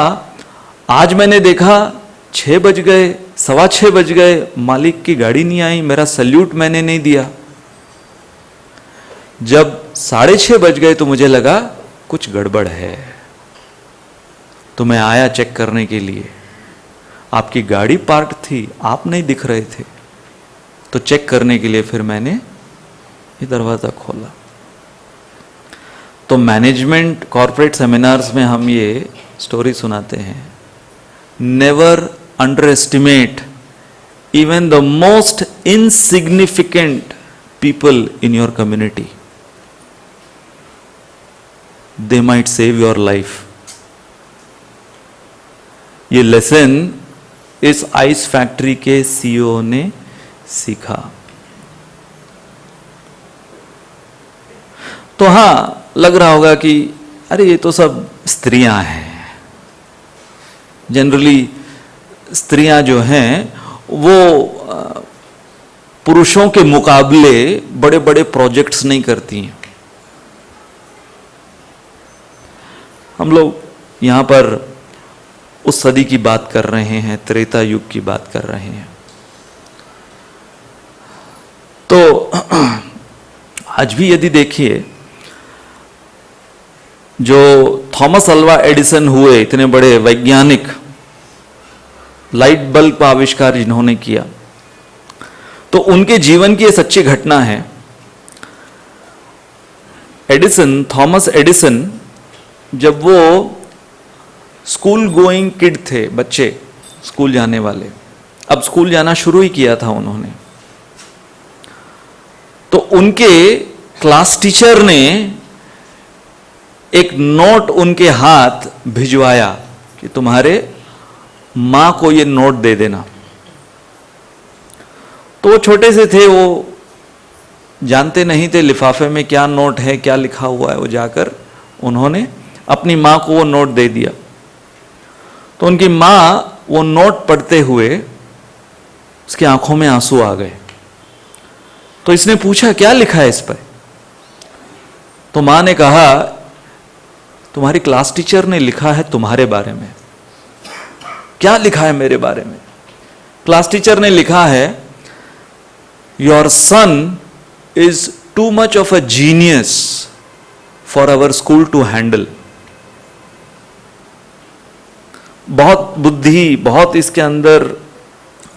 आज मैंने देखा 6 बज गए, 6:15 बज गए, मालिक की गाड़ी नहीं आई, मेरा सैल्यूट मैंने नहीं दिया। जब 6:30 बज गए तो मुझे लगा कुछ गड़बड़ है, तो मैं आया चेक करने के लिए। आपकी गाड़ी पार्क थी, आप नहीं दिख रहे थे, तो चेक करने के लिए फिर मैंने ये दरवाज़ा खोला। तो मैनेजमेंट कॉर्पोरेट सेमिनार्स में हम ये स्टोरी सुनाते हैं, never under estimate even the most insignificant people in your community, they might save your life. ये लेसन इस आइस फैक्ट्री के सीईओ ने सीखा। तो हां, लग रहा होगा कि अरे ये तो सब स्त्रियां हैं। जनरली स्त्रियां जो हैं वो पुरुषों के मुकाबले बड़े बड़े प्रोजेक्ट्स नहीं करती हैं। हम लोग यहां पर उस सदी की बात कर रहे हैं, त्रेता युग की बात कर रहे हैं। तो आज भी यदि देखिए, जो थॉमस अल्वा एडिसन हुए, इतने बड़े वैज्ञानिक, लाइट बल्ब का आविष्कार जिन्होंने किया, तो उनके जीवन की ये सच्ची घटना है। एडिसन, थॉमस एडिसन, जब वो स्कूल गोइंग किड थे, बच्चे स्कूल जाने वाले, अब स्कूल जाना शुरू ही किया था उन्होंने, तो उनके क्लास टीचर ने एक नोट उनके हाथ भिजवाया कि तुम्हारे मां को ये नोट दे देना। तो वो छोटे से थे, वो जानते नहीं थे लिफाफे में क्या नोट है, क्या लिखा हुआ है। वो जाकर उन्होंने अपनी मां को वो नोट दे दिया। तो उनकी मां वो नोट पढ़ते हुए उसकी आंखों में आंसू आ गए। तो इसने पूछा, क्या लिखा है इस पर? तो मां ने कहा, तुम्हारी क्लास टीचर ने लिखा है तुम्हारे बारे में। क्या लिखा है मेरे बारे में? क्लास टीचर ने लिखा है, your son is too much of a genius for our school to handle. बहुत बुद्धि, बहुत इसके अंदर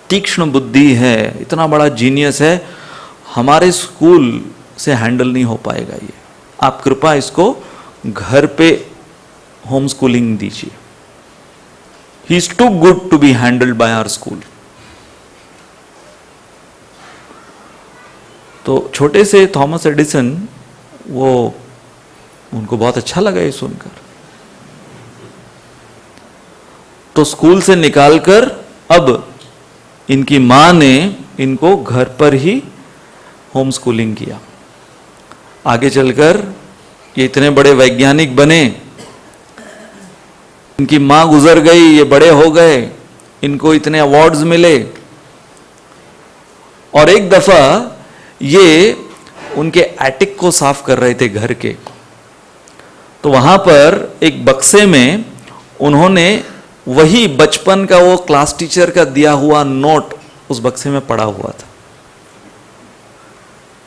तीक्ष्ण बुद्धि है, इतना बड़ा जीनियस है, हमारे स्कूल से हैंडल नहीं हो पाएगा ये। आप कृपया इसको घर पे होम स्कूलिंग दीजिए। He is too good to be handled by our school. तो छोटे से थॉमस एडिसन, वो उनको बहुत अच्छा लगा ये सुनकर। तो स्कूल से निकालकर अब इनकी मां ने इनको घर पर ही होम स्कूलिंग किया। आगे चलकर ये इतने बड़े वैज्ञानिक बने, इनकी माँ गुजर गई, ये बड़े हो गए, इनको इतने अवार्ड्स मिले, और एक दफा ये उनके एटिक को साफ कर रहे थे घर के, तो वहां पर एक बक्से में उन्होंने वही बचपन का वो क्लास टीचर का दिया हुआ नोट उस बक्से में पड़ा हुआ था।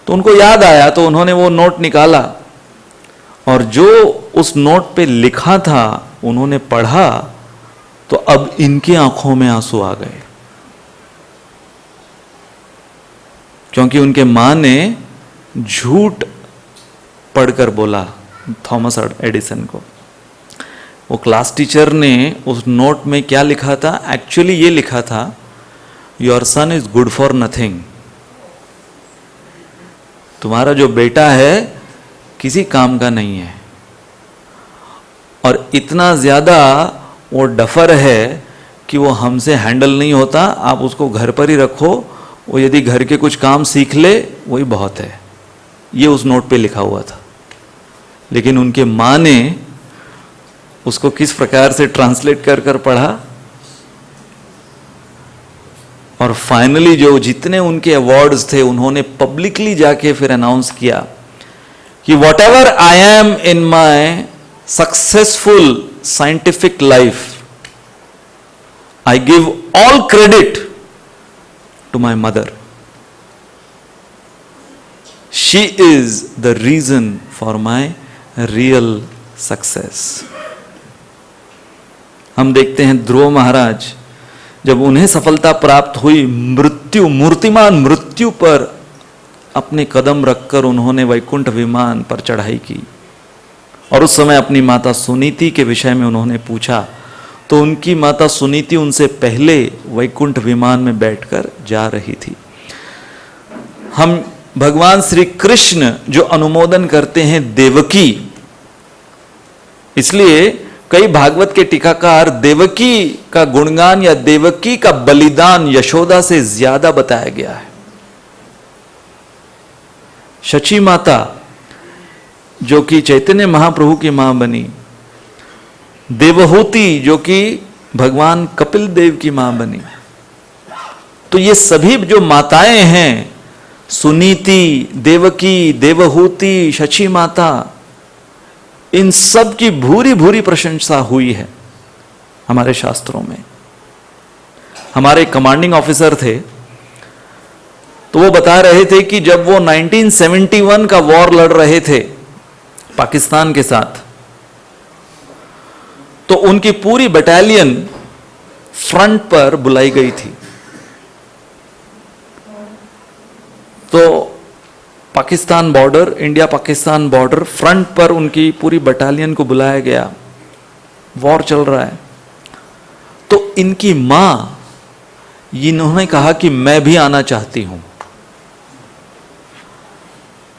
तो उनको याद आया, तो उन्होंने वो नोट निकाला, और जो उस नोट पे लिखा था उन्होंने पढ़ा, तो अब इनकी आंखों में आंसू आ गए, क्योंकि उनके मां ने झूठ पढ़कर बोला थॉमस एडिसन को। वो क्लास टीचर ने उस नोट में क्या लिखा था? एक्चुअली ये लिखा था, your son is good for nothing. तुम्हारा जो बेटा है किसी काम का नहीं है, और इतना ज्यादा वो डफर है कि वो हमसे हैंडल नहीं होता, आप उसको घर पर ही रखो, वो यदि घर के कुछ काम सीख ले वही बहुत है। ये उस नोट पे लिखा हुआ था। लेकिन उनके मां ने उसको किस प्रकार से ट्रांसलेट कर कर पढ़ा, और फाइनली जो जितने उनके अवार्ड्स थे उन्होंने पब्लिकली जाके फिर अनाउंस किया कि whatever I am in my successful scientific life, I give all credit to my mother. She is the reason for my real success. हम देखते हैं ध्रुव महाराज, जब उन्हें सफलता प्राप्त हुई, मूर्तिमान मृत्यु पर अपने कदम रखकर उन्होंने वैकुंठ विमान पर चढ़ाई की, और उस समय अपनी माता सुनीति के विषय में उन्होंने पूछा, तो उनकी माता सुनीति उनसे पहले वैकुंठ विमान में बैठकर जा रही थी। हम भगवान श्री कृष्ण जो अनुमोदन करते हैं देवकी, इसलिए कई भागवत के टीकाकार देवकी का गुणगान या देवकी का बलिदान यशोदा से ज्यादा बताया गया है। शची माता जो कि चैतन्य महाप्रभु की मां बनी, देवहूति जो कि भगवान कपिल देव की मां बनी, तो ये सभी जो माताएं हैं, सुनीति, देवकी, देवहूति, शची माता, इन सब की भूरी भूरी प्रशंसा हुई है हमारे शास्त्रों में। हमारे कमांडिंग ऑफिसर थे, तो वो बता रहे थे कि जब वो 1971 का वॉर लड़ रहे थे पाकिस्तान के साथ, तो उनकी पूरी बटालियन फ्रंट पर बुलाई गई थी। तो Pakistan border, India Pakistan border, front पर उनकी पूरी बटालियन को बुलाया गया, वॉर चल रहा है। तो इनकी मां, इन्होंने कहा कि मैं भी आना चाहती हूं।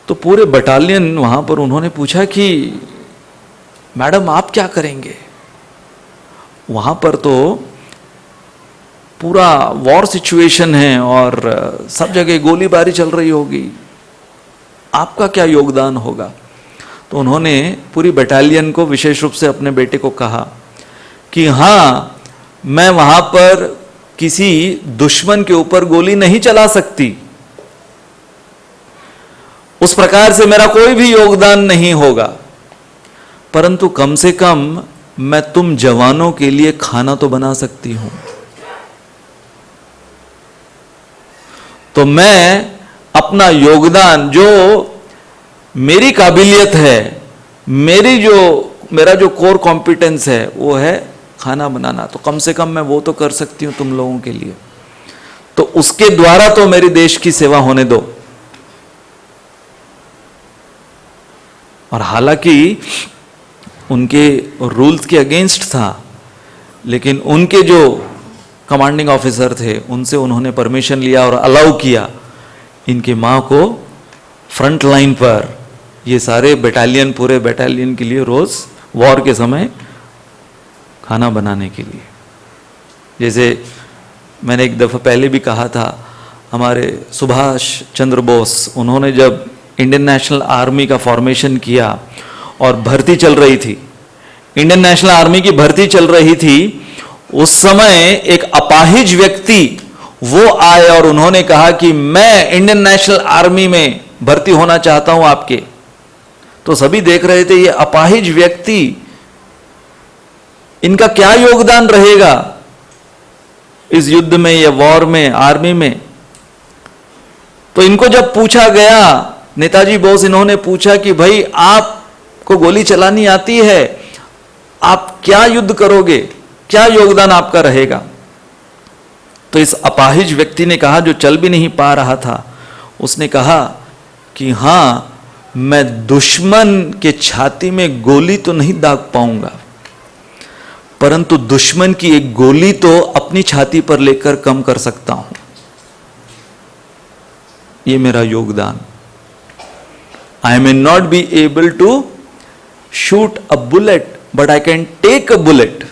तो पूरे बटालियन वहां पर उन्होंने पूछा कि मैडम आप क्या करेंगे? वहां पर तो पूरा वॉर सिचुएशन है और सब जगह गोलीबारी चल रही होगी, आपका क्या योगदान होगा? तो उन्होंने पूरी बटालियन को, विशेष रूप से अपने बेटे को कहा कि हाँ, मैं वहां पर किसी दुश्मन के ऊपर गोली नहीं चला सकती, उस प्रकार से मेरा कोई भी योगदान नहीं होगा, परंतु कम से कम मैं तुम जवानों के लिए खाना तो बना सकती हूं। तो मैं अपना योगदान, जो मेरी काबिलियत है, मेरा जो कोर कॉम्पिटेंस है वो है खाना बनाना, तो कम से कम मैं वो तो कर सकती हूं तुम लोगों के लिए, तो उसके द्वारा तो मेरे देश की सेवा होने दो। और हालांकि उनके रूल्स के अगेंस्ट था, लेकिन उनके जो कमांडिंग ऑफिसर थे उनसे उन्होंने परमिशन लिया और अलाउ किया इनकी मां को फ्रंट लाइन पर, ये सारे बटालियन, पूरे बटालियन के लिए रोज वॉर के समय खाना बनाने के लिए। जैसे मैंने एक दफा पहले भी कहा था, हमारे सुभाष चंद्र बोस, उन्होंने जब इंडियन नेशनल आर्मी का फॉर्मेशन किया और भर्ती चल रही थी, इंडियन नेशनल आर्मी की भर्ती चल रही थी, उस समय एक अपाहिज व्यक्ति वो आए और उन्होंने कहा कि मैं इंडियन नेशनल आर्मी में भर्ती होना चाहता हूं आपके। तो सभी देख रहे थे ये अपाहिज व्यक्ति, इनका क्या योगदान रहेगा इस युद्ध में या वॉर में, आर्मी में। तो इनको जब पूछा गया, नेताजी बोस इन्होंने पूछा कि भाई आपको गोली चलानी आती है, आप क्या युद्ध करोगे, क्या योगदान आपका रहेगा। तो इस अपाहिज व्यक्ति ने कहा, जो चल भी नहीं पा रहा था, उसने कहा कि हां, मैं दुश्मन के छाती में गोली तो नहीं दाग पाऊंगा, परंतु दुश्मन की एक गोली तो अपनी छाती पर लेकर कम कर सकता हूं। ये मेरा योगदान। I may not be able to shoot a bullet, but I can take a bullet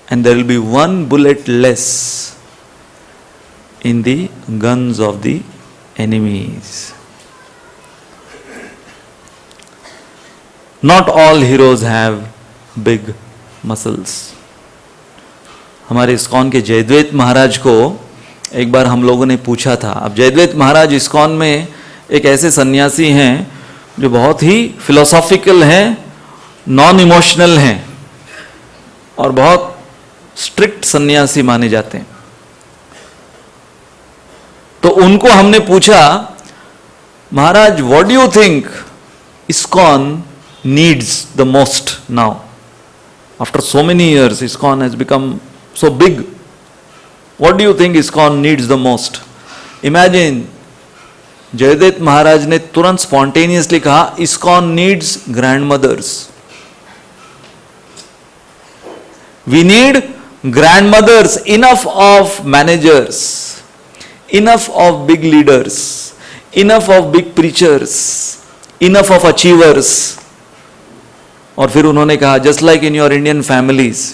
and there will be one bullet less in the guns of the enemies. Not all heroes have big muscles. हमारे ISKCON के जयद्वैत महाराज को एक बार हम लोगों ने पूछा था। अब जयद्वैत महाराज इस्कॉन में एक ऐसे सन्यासी हैं जो बहुत ही फिलोसॉफिकल हैं, नॉन इमोशनल हैं और बहुत स्ट्रिक्ट सन्यासी माने जाते हैं। तो उनको हमने पूछा, Maharaj, what do you think ISKCON needs the most now? After so many years ISKCON has become so big. What do you think ISKCON needs the most? Imagine, Jaydev Maharaj ने तुरंत स्पॉन्टेनियसली कहा, ISKCON needs grandmothers. We need grandmothers, enough of managers, enough of big leaders, enough of big preachers, enough of achievers. और फिर उन्होंने कहा, just like in your Indian families,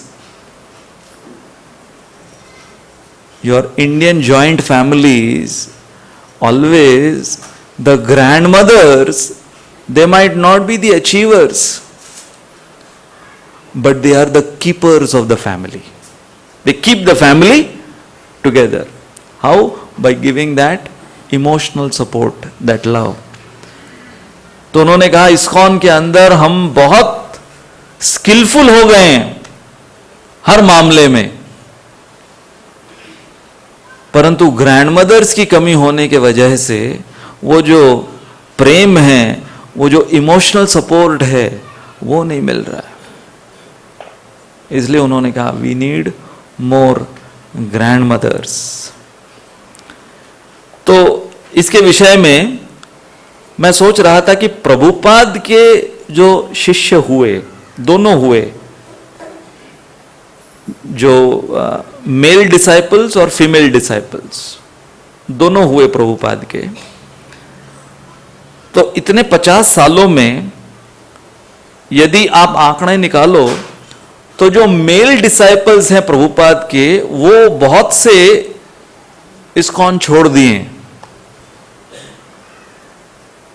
your Indian joint families, always the grandmothers, they might not be the achievers, but they are the keepers of the family. They keep the family together. How? By giving that emotional support, that love. तो उन्होंने कहा, ISKCON के अंदर हम बहुत skilful हो गए हैं हर मामले में, परंतु ग्रैंडमदर्स की कमी होने के वजह से वो जो प्रेम है, वो जो इमोशनल सपोर्ट है, वो नहीं मिल रहा है। इसलिए उन्होंने कहा, वी नीड मोर ग्रैंडमदर्स। तो इसके विषय में मैं सोच रहा था कि प्रभुपाद के जो शिष्य हुए, दोनों हुए, जो मेल डिसाइपल्स और फीमेल डिसाइपल्स दोनों हुए प्रभुपाद के। तो इतने 50 सालों में यदि आप आंकड़े निकालो तो जो मेल डिसाइपल्स हैं प्रभुपाद के, वो बहुत से इस्कॉन छोड़ दिए।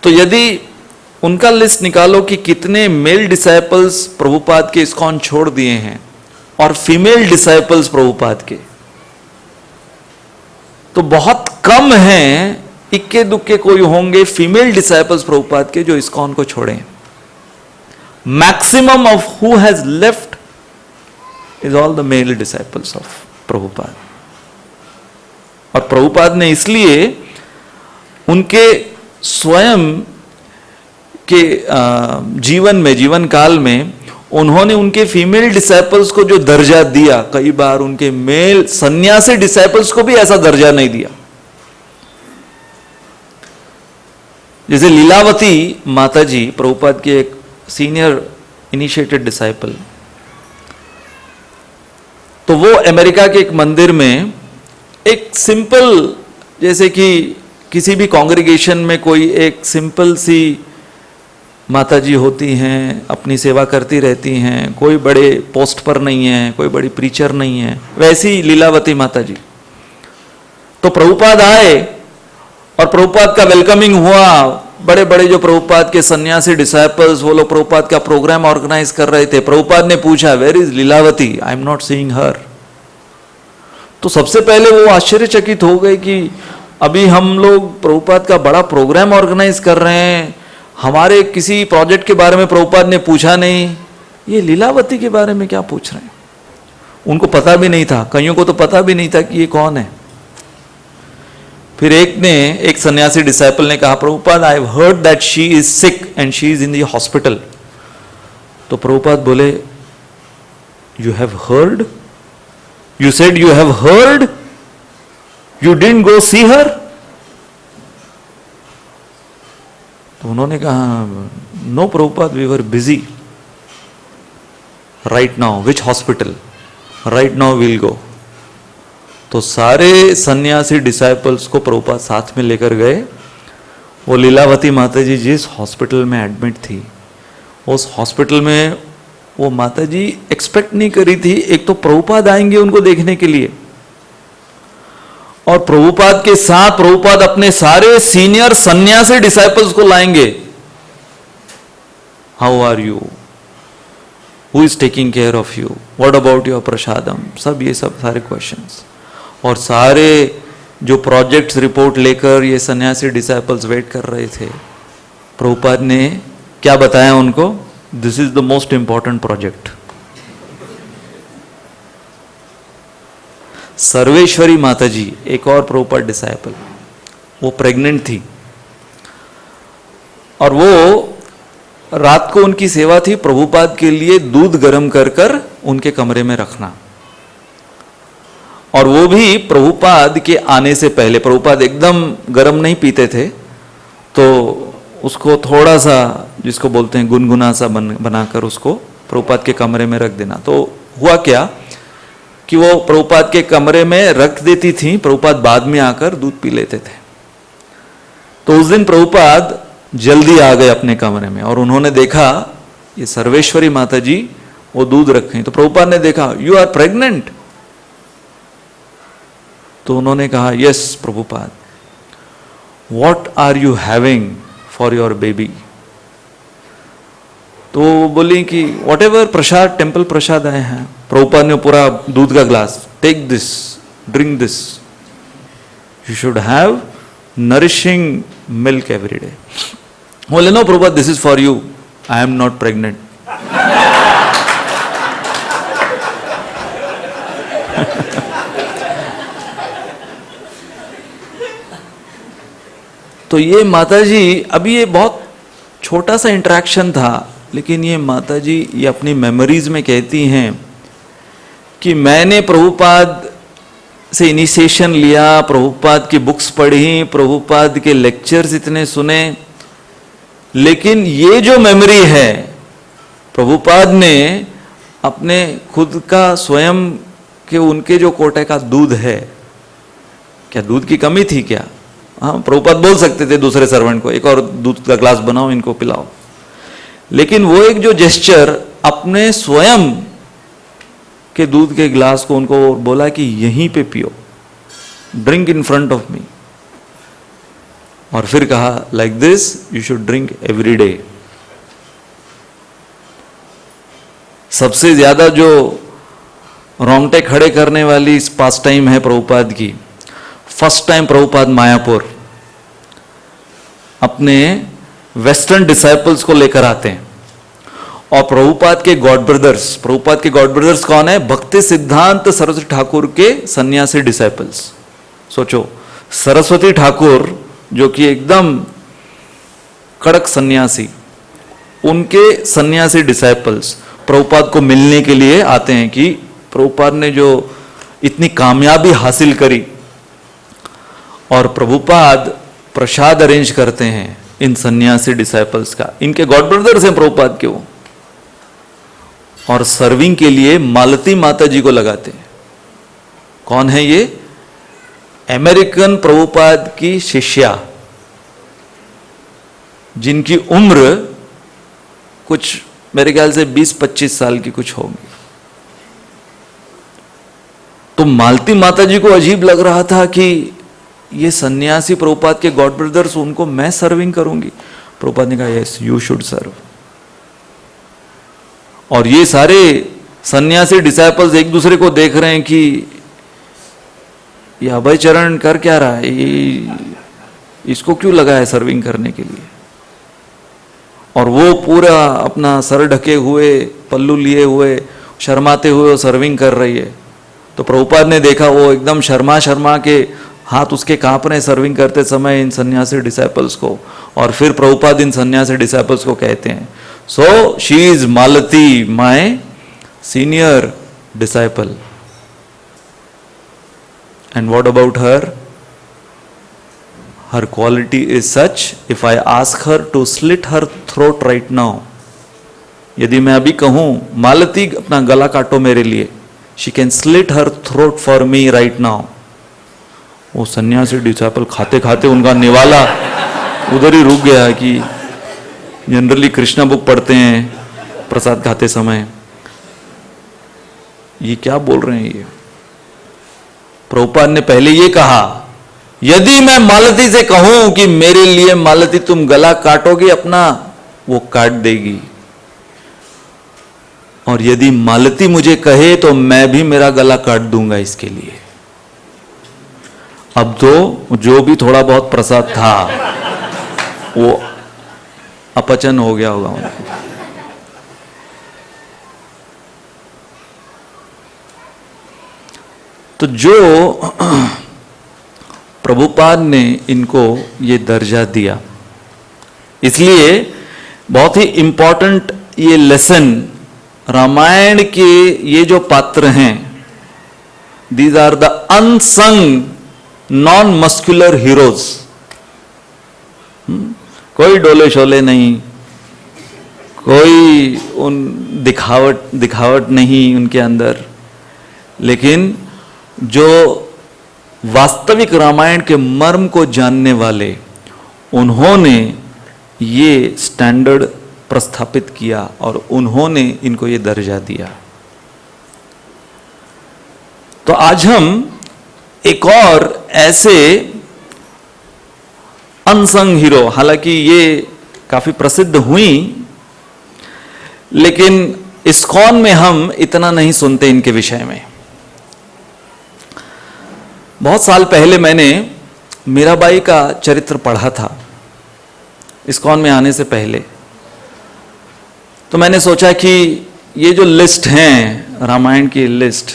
तो यदि उनका लिस्ट निकालो कि कितने मेल डिसाइपल्स प्रभुपाद के इस्कॉन छोड़ दिए हैं और फीमेल डिसाइपल्स प्रभुपाद के, तो बहुत कम हैं, इक्के दुक्के कोई होंगे फीमेल डिसाइपल्स प्रभुपाद के जो इस्कॉन को छोड़े। Maximum of who has left is all the male disciples of Prabhupada. और प्रभुपाद ने इसलिए उनके स्वयं के जीवन में, जीवन काल में, उन्होंने उनके फीमेल डिसाइपल्स को जो दर्जा दिया, कई बार उनके मेल सन्यासी डिसाइपल्स को भी ऐसा दर्जा नहीं दिया। जैसे लीलावती माताजी, प्रभुपाद के एक सीनियर इनिशिएटेड डिसाइपल, तो वो अमेरिका के एक मंदिर में एक सिंपल, जैसे कि किसी भी कांग्रीगेशन में कोई एक सिंपल सी माताजी होती हैं, अपनी सेवा करती रहती हैं, कोई बड़े पोस्ट पर नहीं है, कोई बड़ी प्रीचर नहीं है, वैसी लीलावती माताजी। तो प्रभुपाद आए और प्रभुपाद का वेलकमिंग हुआ, बड़े बड़े जो प्रभुपाद के सन्यासी डिसाइपल्स, वो लोग प्रभुपाद का प्रोग्राम ऑर्गेनाइज कर रहे थे। प्रभुपाद ने पूछा, where is Leelavati, I am not seeing her. तो सबसे पहले वो आश्चर्यचकित हो गए कि अभी हम लोग प्रभुपाद का बड़ा प्रोग्राम ऑर्गेनाइज कर रहे हैं, हमारे किसी प्रोजेक्ट के बारे में प्रभुपाद ने पूछा नहीं, ये लीलावती के बारे में क्या पूछ रहे हैं। उनको पता भी नहीं था, कईयों को तो पता भी नहीं था कि ये कौन है। फिर एक सन्यासी डिसाइपल ने कहा, Prabhupada I have heard that she is sick and she is in the hospital. तो प्रभुपाद बोले, you have heard, you said you have heard, you didn't go see her. तो उन्होंने कहा, no Prabhupada, we were busy right now, which hospital, right now we'll go. तो सारे सन्यासी disciples को प्रभुपाद साथ में लेकर गए। वो लीलावती माता जी जिस हॉस्पिटल में एडमिट थी, उस हॉस्पिटल में वो माता जी एक्सपेक्ट नहीं करी थी, एक तो प्रभुपाद आएंगे उनको देखने के लिए, और प्रभुपाद के साथ प्रभुपाद अपने सारे सीनियर सन्यासी डिसाइपल्स को लाएंगे। How are you, who is taking care of you, what about your prasadam, सब ये सब सारे क्वेश्चंस। और सारे जो प्रोजेक्ट्स रिपोर्ट लेकर ये सन्यासी डिसाइपल्स वेट कर रहे थे। प्रभुपाद ने क्या बताया उनको, this is the most important project. Sarveshwari माता जी, एक और प्रभुपाद डिसाइपल, वो प्रेग्नेंट थी, और वो रात को उनकी सेवा थी प्रभुपाद के लिए दूध गर्म कर कर उनके कमरे में रखना, और वो भी प्रभुपाद के आने से पहले। प्रभुपाद एकदम गर्म नहीं पीते थे, तो उसको थोड़ा सा, जिसको बोलते हैं गुनगुना सा बनाकर उसको प्रभुपाद के कमरे में रख देना। तो हुआ क्या कि वो प्रभुपाद के कमरे में रख देती थी, प्रभुपाद बाद में आकर दूध पी लेते थे। तो उस दिन प्रभुपाद जल्दी आ गए अपने कमरे में, और उन्होंने देखा ये सर्वेश्वरी माता जी वो दूध रखें। तो प्रभुपाद ने देखा, यू आर प्रेग्नेंट। तो उन्होंने कहा, yes Prabhupada, what are you having for your baby. तो बोली कि whatever prasad, temple prasad आए हैं। प्रभुपाद ने पूरा दूध का glass, take this, drink this, you should have nourishing milk every day. बोले, no Prabhupada, this is for you, I am not pregnant. तो ये माता जी, अभी ये बहुत छोटा सा इंटरेक्शन था, लेकिन ये माता जी ये अपनी मेमोरीज में कहती हैं कि मैंने प्रभुपाद से इनिशिएशन लिया, प्रभुपाद की बुक्स पढ़ी, प्रभुपाद के लेक्चर्स इतने सुने, लेकिन ये जो मेमोरी है, प्रभुपाद ने अपने खुद का स्वयं के उनके जो कोटे का दूध है, क्या दूध की कमी थी क्या? हाँ, प्रभुपाद बोल सकते थे दूसरे सर्वेंट को, एक और दूध का ग्लास बनाओ, इनको पिलाओ, लेकिन वो एक जो जेस्चर, अपने स्वयं के दूध के ग्लास को उनको बोला कि यहीं पे पियो, drink in front of me, और फिर कहा like this you should drink every day. सबसे ज्यादा जो रोंगटे खड़े करने वाली इस पास टाइम है प्रभुपाद की। फर्स्ट टाइम प्रभुपाद मायापुर अपने वेस्टर्न डिसाइपल्स को लेकर आते हैं, और प्रभुपाद के गॉड ब्रदर्स कौन है? भक्ति सिद्धांत सरस्वती ठाकुर के सन्यासी डिसाइपल्स। सोचो, सरस्वती ठाकुर जो कि एकदम कड़क सन्यासी, उनके सन्यासी डिसाइपल्स प्रभुपाद को मिलने के लिए आते हैं कि प्रभुपाद ने जो इतनी कामयाबी हासिल करी, और प्रभुपाद प्रसाद अरेंज करते हैं इन सन्यासी डिसाइपल्स का। इनके गॉड ब्रदर्स हैं प्रभुपाद के वो, और सर्विंग के लिए मालती माता जी को लगाते हैं। कौन है ये? अमेरिकन प्रभुपाद की शिष्या, जिनकी उम्र कुछ मेरे ख्याल से 20-25 साल की कुछ होगी। तो मालती माता जी को अजीब लग रहा था कि ये सन्यासी प्रभुपाद के गॉड ब्रदर्स, उनको मैं सर्विंग करूंगी? प्रभुपाद ने कहा यस यू शुड सर्व। और ये सारे सन्यासी डिसाइपल्स एक दूसरे को देख रहे हैं कि ये अभय चरण कर क्या रहा है, इसको क्यों लगा है सर्विंग करने के लिए। और वो पूरा अपना सर ढके हुए, पल्लू लिए हुए, शर्माते हुए वो सर्विंग कर रही है। तो प्रभुपाद ने देखा वो एकदम शर्मा शर्मा के हाथ उसके कांप रहे सर्विंग करते समय इन सन्यासी डिसाइपल्स को। और फिर प्रभुपाद इन सन्यासी डिसाइपल्स को कहते हैं, so she is Malati my senior disciple, and what about her? Her quality is such, if I ask her to slit her throat right now, यदि मैं अभी कहूं मालती अपना गला काटो मेरे लिए, she can slit her throat for me right now. वो सन्यासी डिसाइपल खाते खाते उनका निवाला उधर ही रुक गया कि जनरली कृष्णा बुक पढ़ते हैं प्रसाद खाते समय, ये क्या बोल रहे हैं ये? प्रभुपाद ने पहले ये कहा, यदि मैं मालती से कहूं कि मेरे लिए मालती तुम गला काटोगे अपना, वो काट देगी। और यदि मालती मुझे कहे तो मैं भी मेरा गला काट दूंगा इसके लिए। अब तो जो भी थोड़ा बहुत प्रसाद था वो अपचन हो गया होगा उनको। तो जो प्रभुपाद ने इनको ये दर्जा दिया, इसलिए बहुत ही इंपॉर्टेंट ये लेसन, रामायण के ये जो पात्र हैं, these are the unsung non muscular heroes. कोई डोले शोले नहीं, कोई उन दिखावट नहीं उनके अंदर, लेकिन जो वास्तविक रामायण के मर्म को जानने वाले, उन्होंने ये स्टैंडर्ड प्रस्थापित किया और उन्होंने इनको ये दर्जा दिया। तो आज हम एक और ऐसे अनसंग हीरो, हालांकि ये काफी प्रसिद्ध हुई, लेकिन इस्कॉन में हम इतना नहीं सुनते इनके विषय में। बहुत साल पहले मैंने मीराबाई का चरित्र पढ़ा था इस्कॉन में आने से पहले। तो मैंने सोचा कि ये जो लिस्ट हैं रामायण की लिस्ट,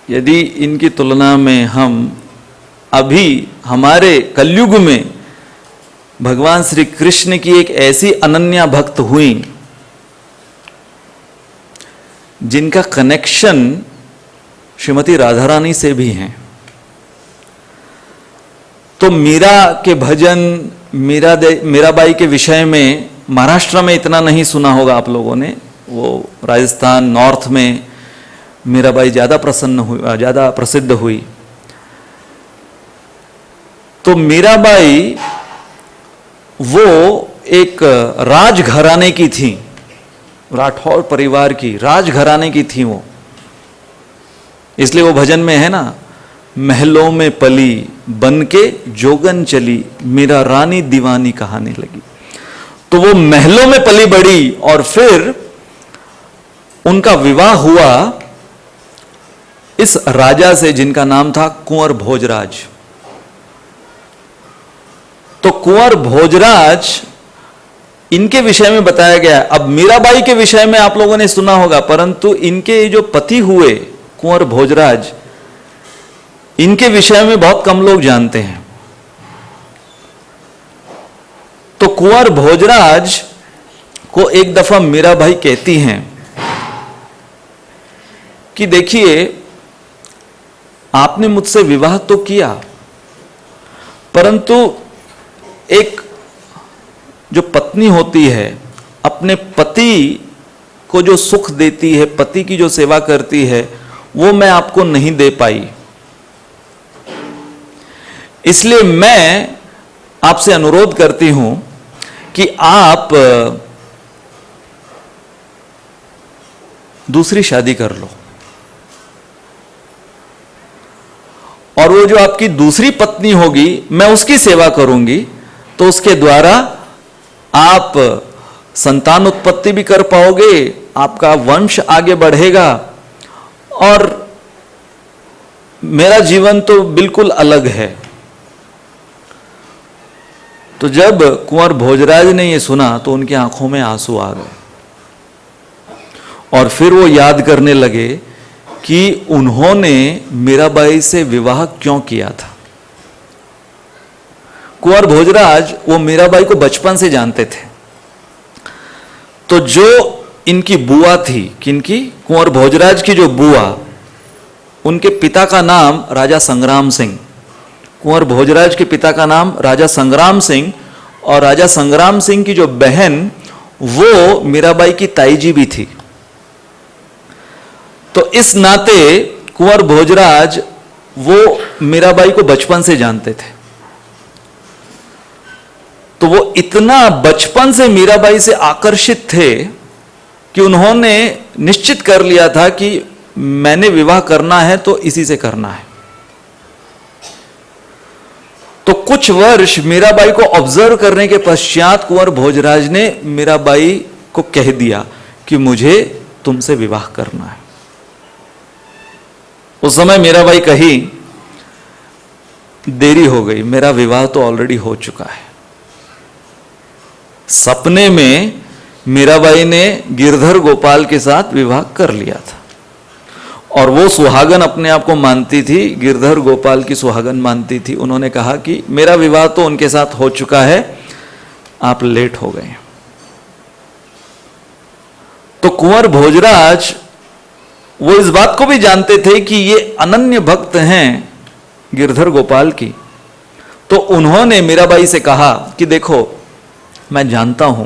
यदि इनकी तुलना में हम अभी हमारे कलयुग में भगवान श्री कृष्ण की एक ऐसी अनन्या भक्त हुई जिनका कनेक्शन श्रीमती राधा रानी से भी है, तो मीरा के भजन, मीराबाई के विषय में महाराष्ट्र में इतना नहीं सुना होगा आप लोगों ने। वो राजस्थान नॉर्थ में मीराबाई ज्यादा प्रसिद्ध हुई। तो मीराबाई वो एक राजघराने की थी, राठौर परिवार की राजघराने की थी वो। इसलिए वो भजन में है ना, महलों में पली बनके जोगन चली, मीरा रानी दीवानी कहानी लगी। तो वो महलों में पली बड़ी और फिर उनका विवाह हुआ इस राजा से जिनका नाम था कुंवर भोजराज। तो कुंवर भोजराज इनके विषय में बताया गया। अब मीराबाई के विषय में आप लोगों ने सुना होगा, परंतु इनके जो पति हुए कुंवर भोजराज, इनके विषय में बहुत कम लोग जानते हैं। तो कुंवर भोजराज को एक दफा मीराबाई कहती हैं कि देखिए, आपने मुझसे विवाह तो किया, परंतु एक जो पत्नी होती है, अपने पति को जो सुख देती है, पति की जो सेवा करती है, वो मैं आपको नहीं दे पाई। इसलिए मैं आपसे अनुरोध करती हूं कि आप दूसरी शादी कर लो। और वो जो आपकी दूसरी पत्नी होगी मैं उसकी सेवा करूंगी, तो उसके द्वारा आप संतान उत्पत्ति भी कर पाओगे, आपका वंश आगे बढ़ेगा और मेरा जीवन तो बिल्कुल अलग है। तो जब कुंवर भोजराज ने ये सुना तो उनकी आंखों में आंसू आ गए और फिर वो याद करने लगे कि उन्होंने मीराबाई से विवाह क्यों किया था। कुंवर भोजराज वो मीराबाई को बचपन से जानते थे। तो जो इनकी बुआ थी, किनकी, कुंवर भोजराज की जो बुआ, उनके पिता का नाम राजा संग्राम सिंह, कुंवर भोजराज के पिता का नाम राजा संग्राम सिंह, और राजा संग्राम सिंह की जो बहन वो मीराबाई की ताई जी भी थी। तो इस नाते कुंवर भोजराज वो मीराबाई को बचपन से जानते थे। तो वो इतना बचपन से मीराबाई से आकर्षित थे कि उन्होंने निश्चित कर लिया था कि मैंने विवाह करना है तो इसी से करना है। तो कुछ वर्ष मीराबाई को ऑब्जर्व करने के पश्चात कुंवर भोजराज ने मीराबाई को कह दिया कि मुझे तुमसे विवाह करना है। उस समय मीराबाई कही, देरी हो गई, मेरा विवाह तो ऑलरेडी हो चुका है। सपने में मीराबाई ने गिरधर गोपाल के साथ विवाह कर लिया था और वो सुहागन अपने आप को मानती थी, गिरधर गोपाल की सुहागन मानती थी। उन्होंने कहा कि मेरा विवाह तो उनके साथ हो चुका है, आप लेट हो गए। तो कुंवर भोजराज वो इस बात को भी जानते थे कि ये अनन्य भक्त हैं गिरधर गोपाल की। तो उन्होंने मीराबाई से कहा कि देखो, मैं जानता हूं,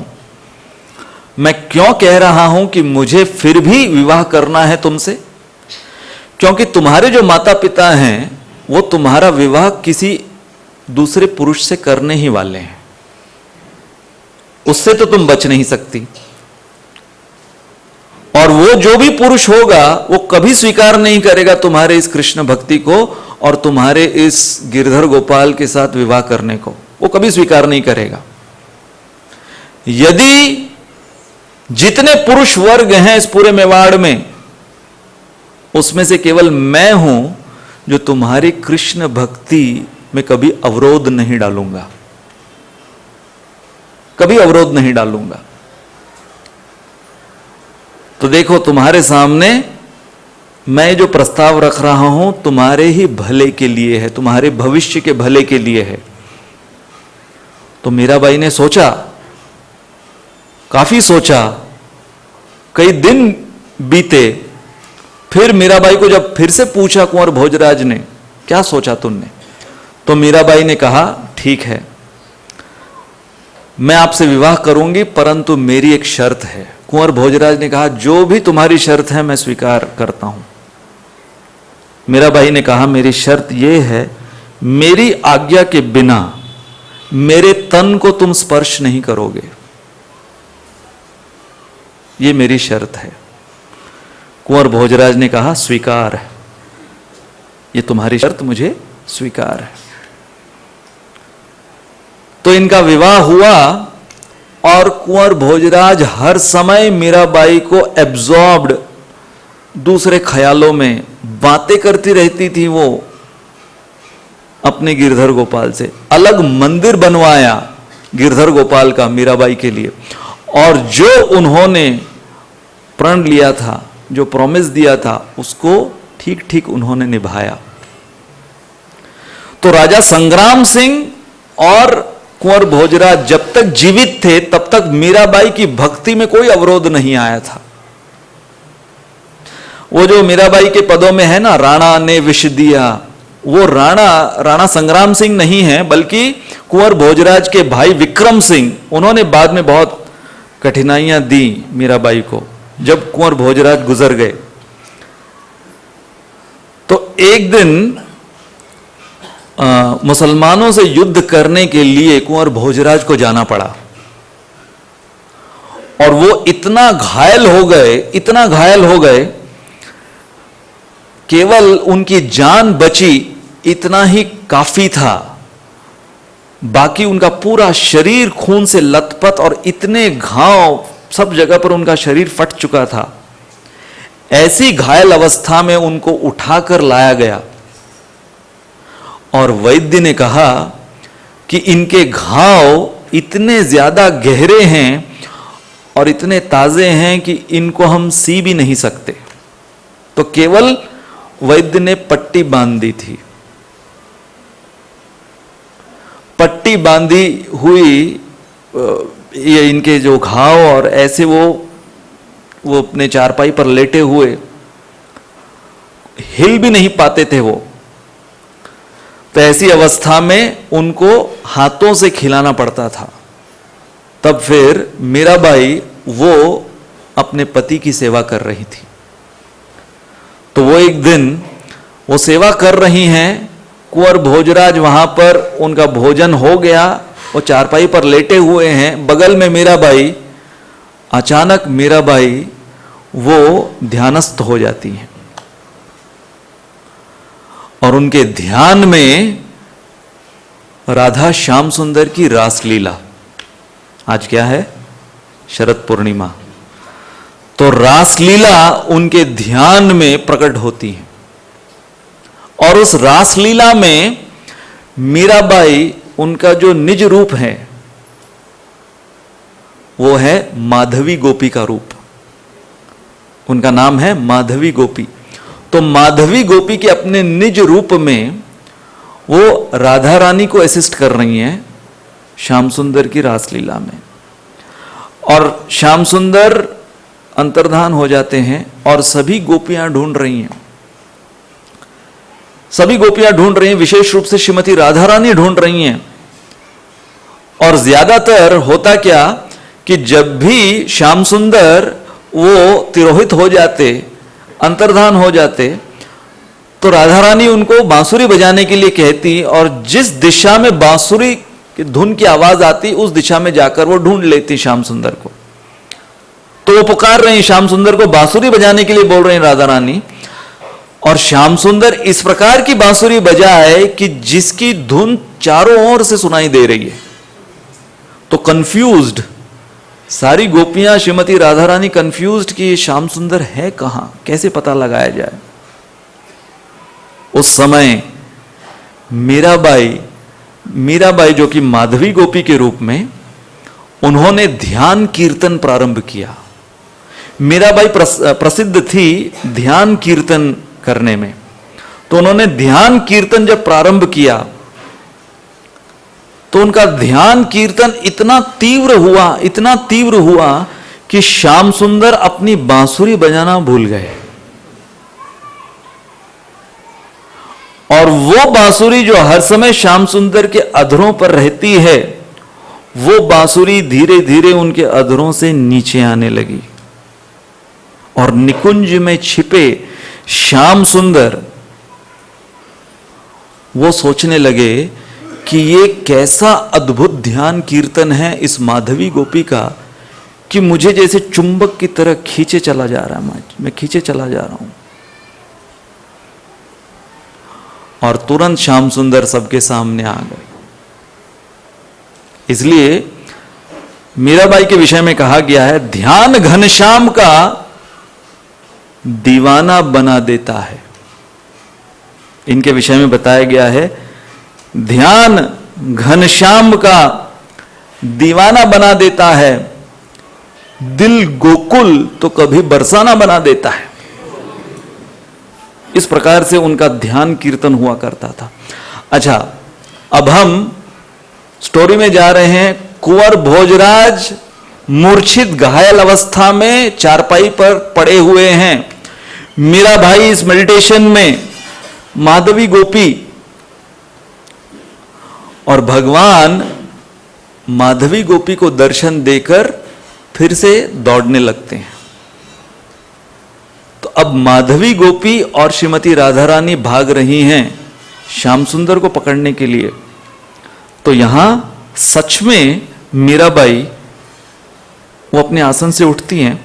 मैं क्यों कह रहा हूं कि मुझे फिर भी विवाह करना है तुमसे, क्योंकि तुम्हारे जो माता पिता हैं वो तुम्हारा विवाह किसी दूसरे पुरुष से करने ही वाले हैं, उससे तो तुम बच नहीं सकती। और वो जो भी पुरुष होगा वो कभी स्वीकार नहीं करेगा तुम्हारे इस कृष्ण भक्ति को और तुम्हारे इस गिरधर गोपाल के साथ विवाह करने को, वो कभी स्वीकार नहीं करेगा। यदि जितने पुरुष वर्ग हैं इस पूरे मेवाड़ में, उसमें से केवल मैं हूं जो तुम्हारी कृष्ण भक्ति में कभी अवरोध नहीं डालूंगा, कभी अवरोध नहीं डालूंगा। तो देखो, तुम्हारे सामने मैं जो प्रस्ताव रख रहा हूं तुम्हारे ही भले के लिए है, तुम्हारे भविष्य के भले के लिए है। तो मीराबाई ने सोचा, काफी सोचा, कई दिन बीते। फिर मीराबाई को जब फिर से पूछा कुंवर भोजराज ने, क्या सोचा तुमने? तो मीराबाई ने कहा, ठीक है, मैं आपसे विवाह करूंगी, परंतु मेरी एक शर्त है। कुंवर भोजराज ने कहा, जो भी तुम्हारी शर्त है मैं स्वीकार करता हूं। मीराबाई ने कहा, मेरी शर्त यह है, मेरी आज्ञा के बिना मेरे तन को तुम स्पर्श नहीं करोगे, ये मेरी शर्त है। कुंवर भोजराज ने कहा, स्वीकार है, ये तुम्हारी शर्त मुझे स्वीकार है। तो इनका विवाह हुआ और कुंवर भोजराज हर समय मीराबाई को एब्जॉर्ब्ड दूसरे ख्यालों में बातें करती रहती थी। वो अपने गिरधर गोपाल से अलग मंदिर बनवाया गिरधर गोपाल का मीराबाई के लिए, और जो उन्होंने प्रण लिया था, जो प्रॉमिस दिया था, उसको ठीक ठीक उन्होंने निभाया। तो राजा संग्राम सिंह और कुंवर भोजराज जब तक जीवित थे तब तक मीराबाई की भक्ति में कोई अवरोध नहीं आया था। वो जो मीराबाई के पदों में है ना, राणा ने विष दिया, वो राणा संग्राम सिंह नहीं है, बल्कि कुंवर भोजराज के भाई विक्रम सिंह, उन्होंने बाद में बहुत कठिनाइयां दी मीराबाई को जब कुंवर भोजराज गुजर गए। तो एक दिन मुसलमानों से युद्ध करने के लिए कुंवर भोजराज को जाना पड़ा, और वो इतना घायल हो गए, केवल उनकी जान बची इतना ही काफी था, बाकी उनका पूरा शरीर खून से लथपथ और इतने घाव, सब जगह पर उनका शरीर फट चुका था। ऐसी घायल अवस्था में उनको उठाकर लाया गया और वैद्य ने कहा कि इनके घाव इतने ज्यादा गहरे हैं और इतने ताजे हैं कि इनको हम सी भी नहीं सकते। तो केवल वैद्य ने पट्टी बांध दी थी। पट्टी बांधी हुई ये इनके जो घाव, और ऐसे वो अपने चारपाई पर लेटे हुए, हिल भी नहीं पाते थे वो। तो ऐसी अवस्था में उनको हाथों से खिलाना पड़ता था। तब फिर मीराबाई वो अपने पति की सेवा कर रही थी। तो वो एक दिन वो सेवा कर रही हैं, कुंवर भोजराज वहां पर, उनका भोजन हो गया, वो चारपाई पर लेटे हुए हैं, बगल में मीराबाई। अचानक मीराबाई वो ध्यानस्थ हो जाती हैं और उनके ध्यान में राधा श्याम सुंदर की रासलीला, आज क्या है, शरद पूर्णिमा, तो रासलीला उनके ध्यान में प्रकट होती है। और उस रासलीला में मीराबाई, उनका जो निज रूप है वो है माधवी गोपी का रूप, उनका नाम है माधवी गोपी। तो माधवी गोपी के अपने निज रूप में वो राधा रानी को असिस्ट कर रही हैं श्याम सुंदर की रासलीला में। और श्याम सुंदर अंतर्धान हो जाते हैं और सभी गोपियां ढूंढ रही हैं, सभी गोपियां ढूंढ रही हैं, विशेष रूप से श्रीमती राधा रानी ढूंढ रही हैं। और ज्यादातर होता क्या कि जब भी श्याम सुंदर वो तिरोहित हो जाते, अंतर्धान हो जाते, तो राधा रानी उनको बांसुरी बजाने के लिए कहती और जिस दिशा में बांसुरी की धुन की आवाज आती उस दिशा में जाकर वो ढूंढ लेती श्याम सुंदर को। तो वो पुकार रही श्याम सुंदर को, बांसुरी बजाने के लिए बोल रही राधा रानी, और श्याम सुंदर इस प्रकार की बांसुरी बजाए कि जिसकी धुन चारों ओर से सुनाई दे रही है। तो कंफ्यूज्ड सारी गोपियां, श्रीमती राधा रानी कंफ्यूज्ड कि ये श्याम सुंदर है कहां, कैसे पता लगाया जाए। उस समय मीराबाई जो कि माधवी गोपी के रूप में, उन्होंने ध्यान कीर्तन प्रारंभ किया। मीराबाई प्रसिद्ध थी ध्यान कीर्तन करने में। तो उन्होंने ध्यान कीर्तन जब प्रारंभ किया तो उनका ध्यान कीर्तन इतना तीव्र हुआ कि श्याम सुंदर अपनी बांसुरी बजाना भूल गए। और वो बांसुरी जो हर समय श्याम सुंदर के अधरों पर रहती है, वो बांसुरी धीरे धीरे उनके अधरों से नीचे आने लगी। और निकुंज में छिपे श्याम सुंदर वो सोचने लगे कि ये कैसा अद्भुत ध्यान कीर्तन है इस माधवी गोपी का, कि मुझे जैसे चुंबक की तरह खींचे चला जा रहा है, मैं खींचे चला जा रहा हूं। और तुरंत श्याम सुंदर सबके सामने आ गए। इसलिए मीराबाई के विषय में कहा गया है, ध्यान घनश्याम का दीवाना बना देता है। इनके विषय में बताया गया है, ध्यान घनश्याम का दीवाना बना देता है, दिल गोकुल तो कभी बरसाना बना देता है। इस प्रकार से उनका ध्यान कीर्तन हुआ करता था। अच्छा, अब हम स्टोरी में जा रहे हैं। कुंवर भोजराज मूर्छित घायल अवस्था में चारपाई पर पड़े हुए हैं। मीराबाई इस मेडिटेशन में, माधवी गोपी, और भगवान माधवी गोपी को दर्शन देकर फिर से दौड़ने लगते हैं। तो अब माधवी गोपी और श्रीमती राधा रानी भाग रही हैं श्याम सुंदर को पकड़ने के लिए। तो यहां सच में मीराबाई वो अपने आसन से उठती हैं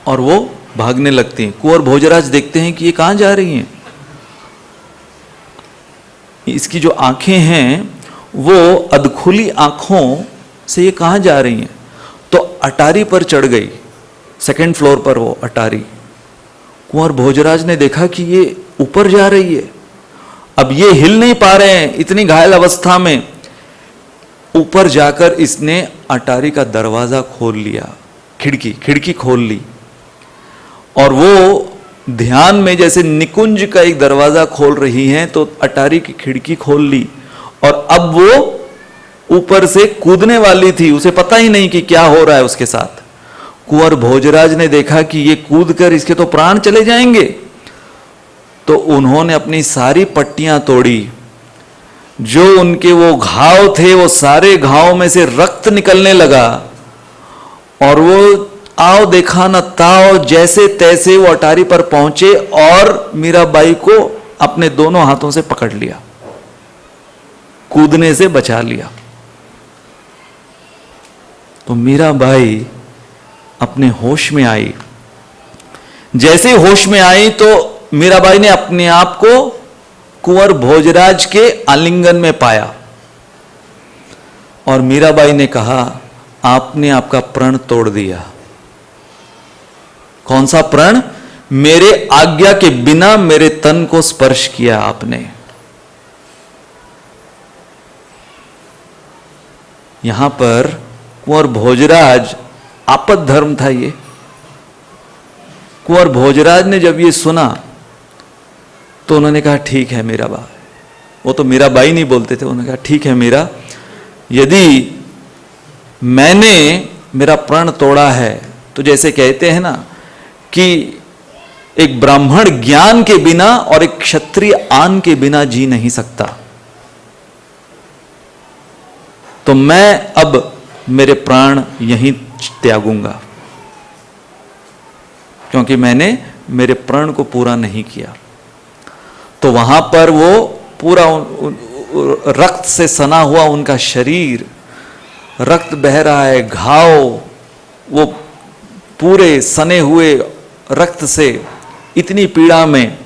और वो भागने लगती हैं। कुंवर भोजराज देखते हैं कि ये कहां जा रही हैं। इसकी जो आंखें हैं वो अधखुली आंखों से ये कहाँ जा रही हैं? तो अटारी पर चढ़ गई, सेकंड फ्लोर पर वो अटारी। कुंवर भोजराज ने देखा कि ये ऊपर जा रही है, अब ये हिल नहीं पा रहे हैं इतनी घायल अवस्था में। ऊपर जाकर इसने अटारी का दरवाजा खोल लिया, खिड़की खोल ली, और वो ध्यान में जैसे निकुंज का एक दरवाजा खोल रही हैं तो अटारी की खिड़की खोल ली, और अब वो ऊपर से कूदने वाली थी, उसे पता ही नहीं कि क्या हो रहा है उसके साथ। कुंवर भोजराज ने देखा कि ये कूदकर इसके तो प्राण चले जाएंगे, तो उन्होंने अपनी सारी पट्टियां तोड़ी, जो उनके वो घाव थे वो सारे घाव में से रक्त निकलने लगा, और वो आओ देखा न ताओ जैसे तैसे वो अटारी पर पहुंचे और मीराबाई को अपने दोनों हाथों से पकड़ लिया, कूदने से बचा लिया। तो मीराबाई अपने होश में आई। जैसे होश में आई तो मीराबाई ने अपने आप को कुंवर भोजराज के आलिंगन में पाया, और मीराबाई ने कहा, आपने आपका प्रण तोड़ दिया। कौन सा प्रण? मेरे आज्ञा के बिना मेरे तन को स्पर्श किया आपने। यहां पर कुंवर भोजराज, आपद धर्म था ये। कुंवर भोजराज ने जब ये सुना तो उन्होंने कहा, ठीक है मीराबाई, वो तो मीराबाई नहीं बोलते थे, उन्होंने कहा ठीक है मीरा, यदि मैंने मेरा प्रण तोड़ा है तो जैसे कहते हैं ना कि एक ब्राह्मण ज्ञान के बिना और एक क्षत्रिय आन के बिना जी नहीं सकता, तो मैं अब मेरे प्राण यहीं त्यागूंगा, क्योंकि मैंने मेरे प्रण को पूरा नहीं किया। तो वहां पर वो पूरा रक्त से सना हुआ उनका शरीर, रक्त बह रहा है, घाव वो पूरे सने हुए रक्त से, इतनी पीड़ा में,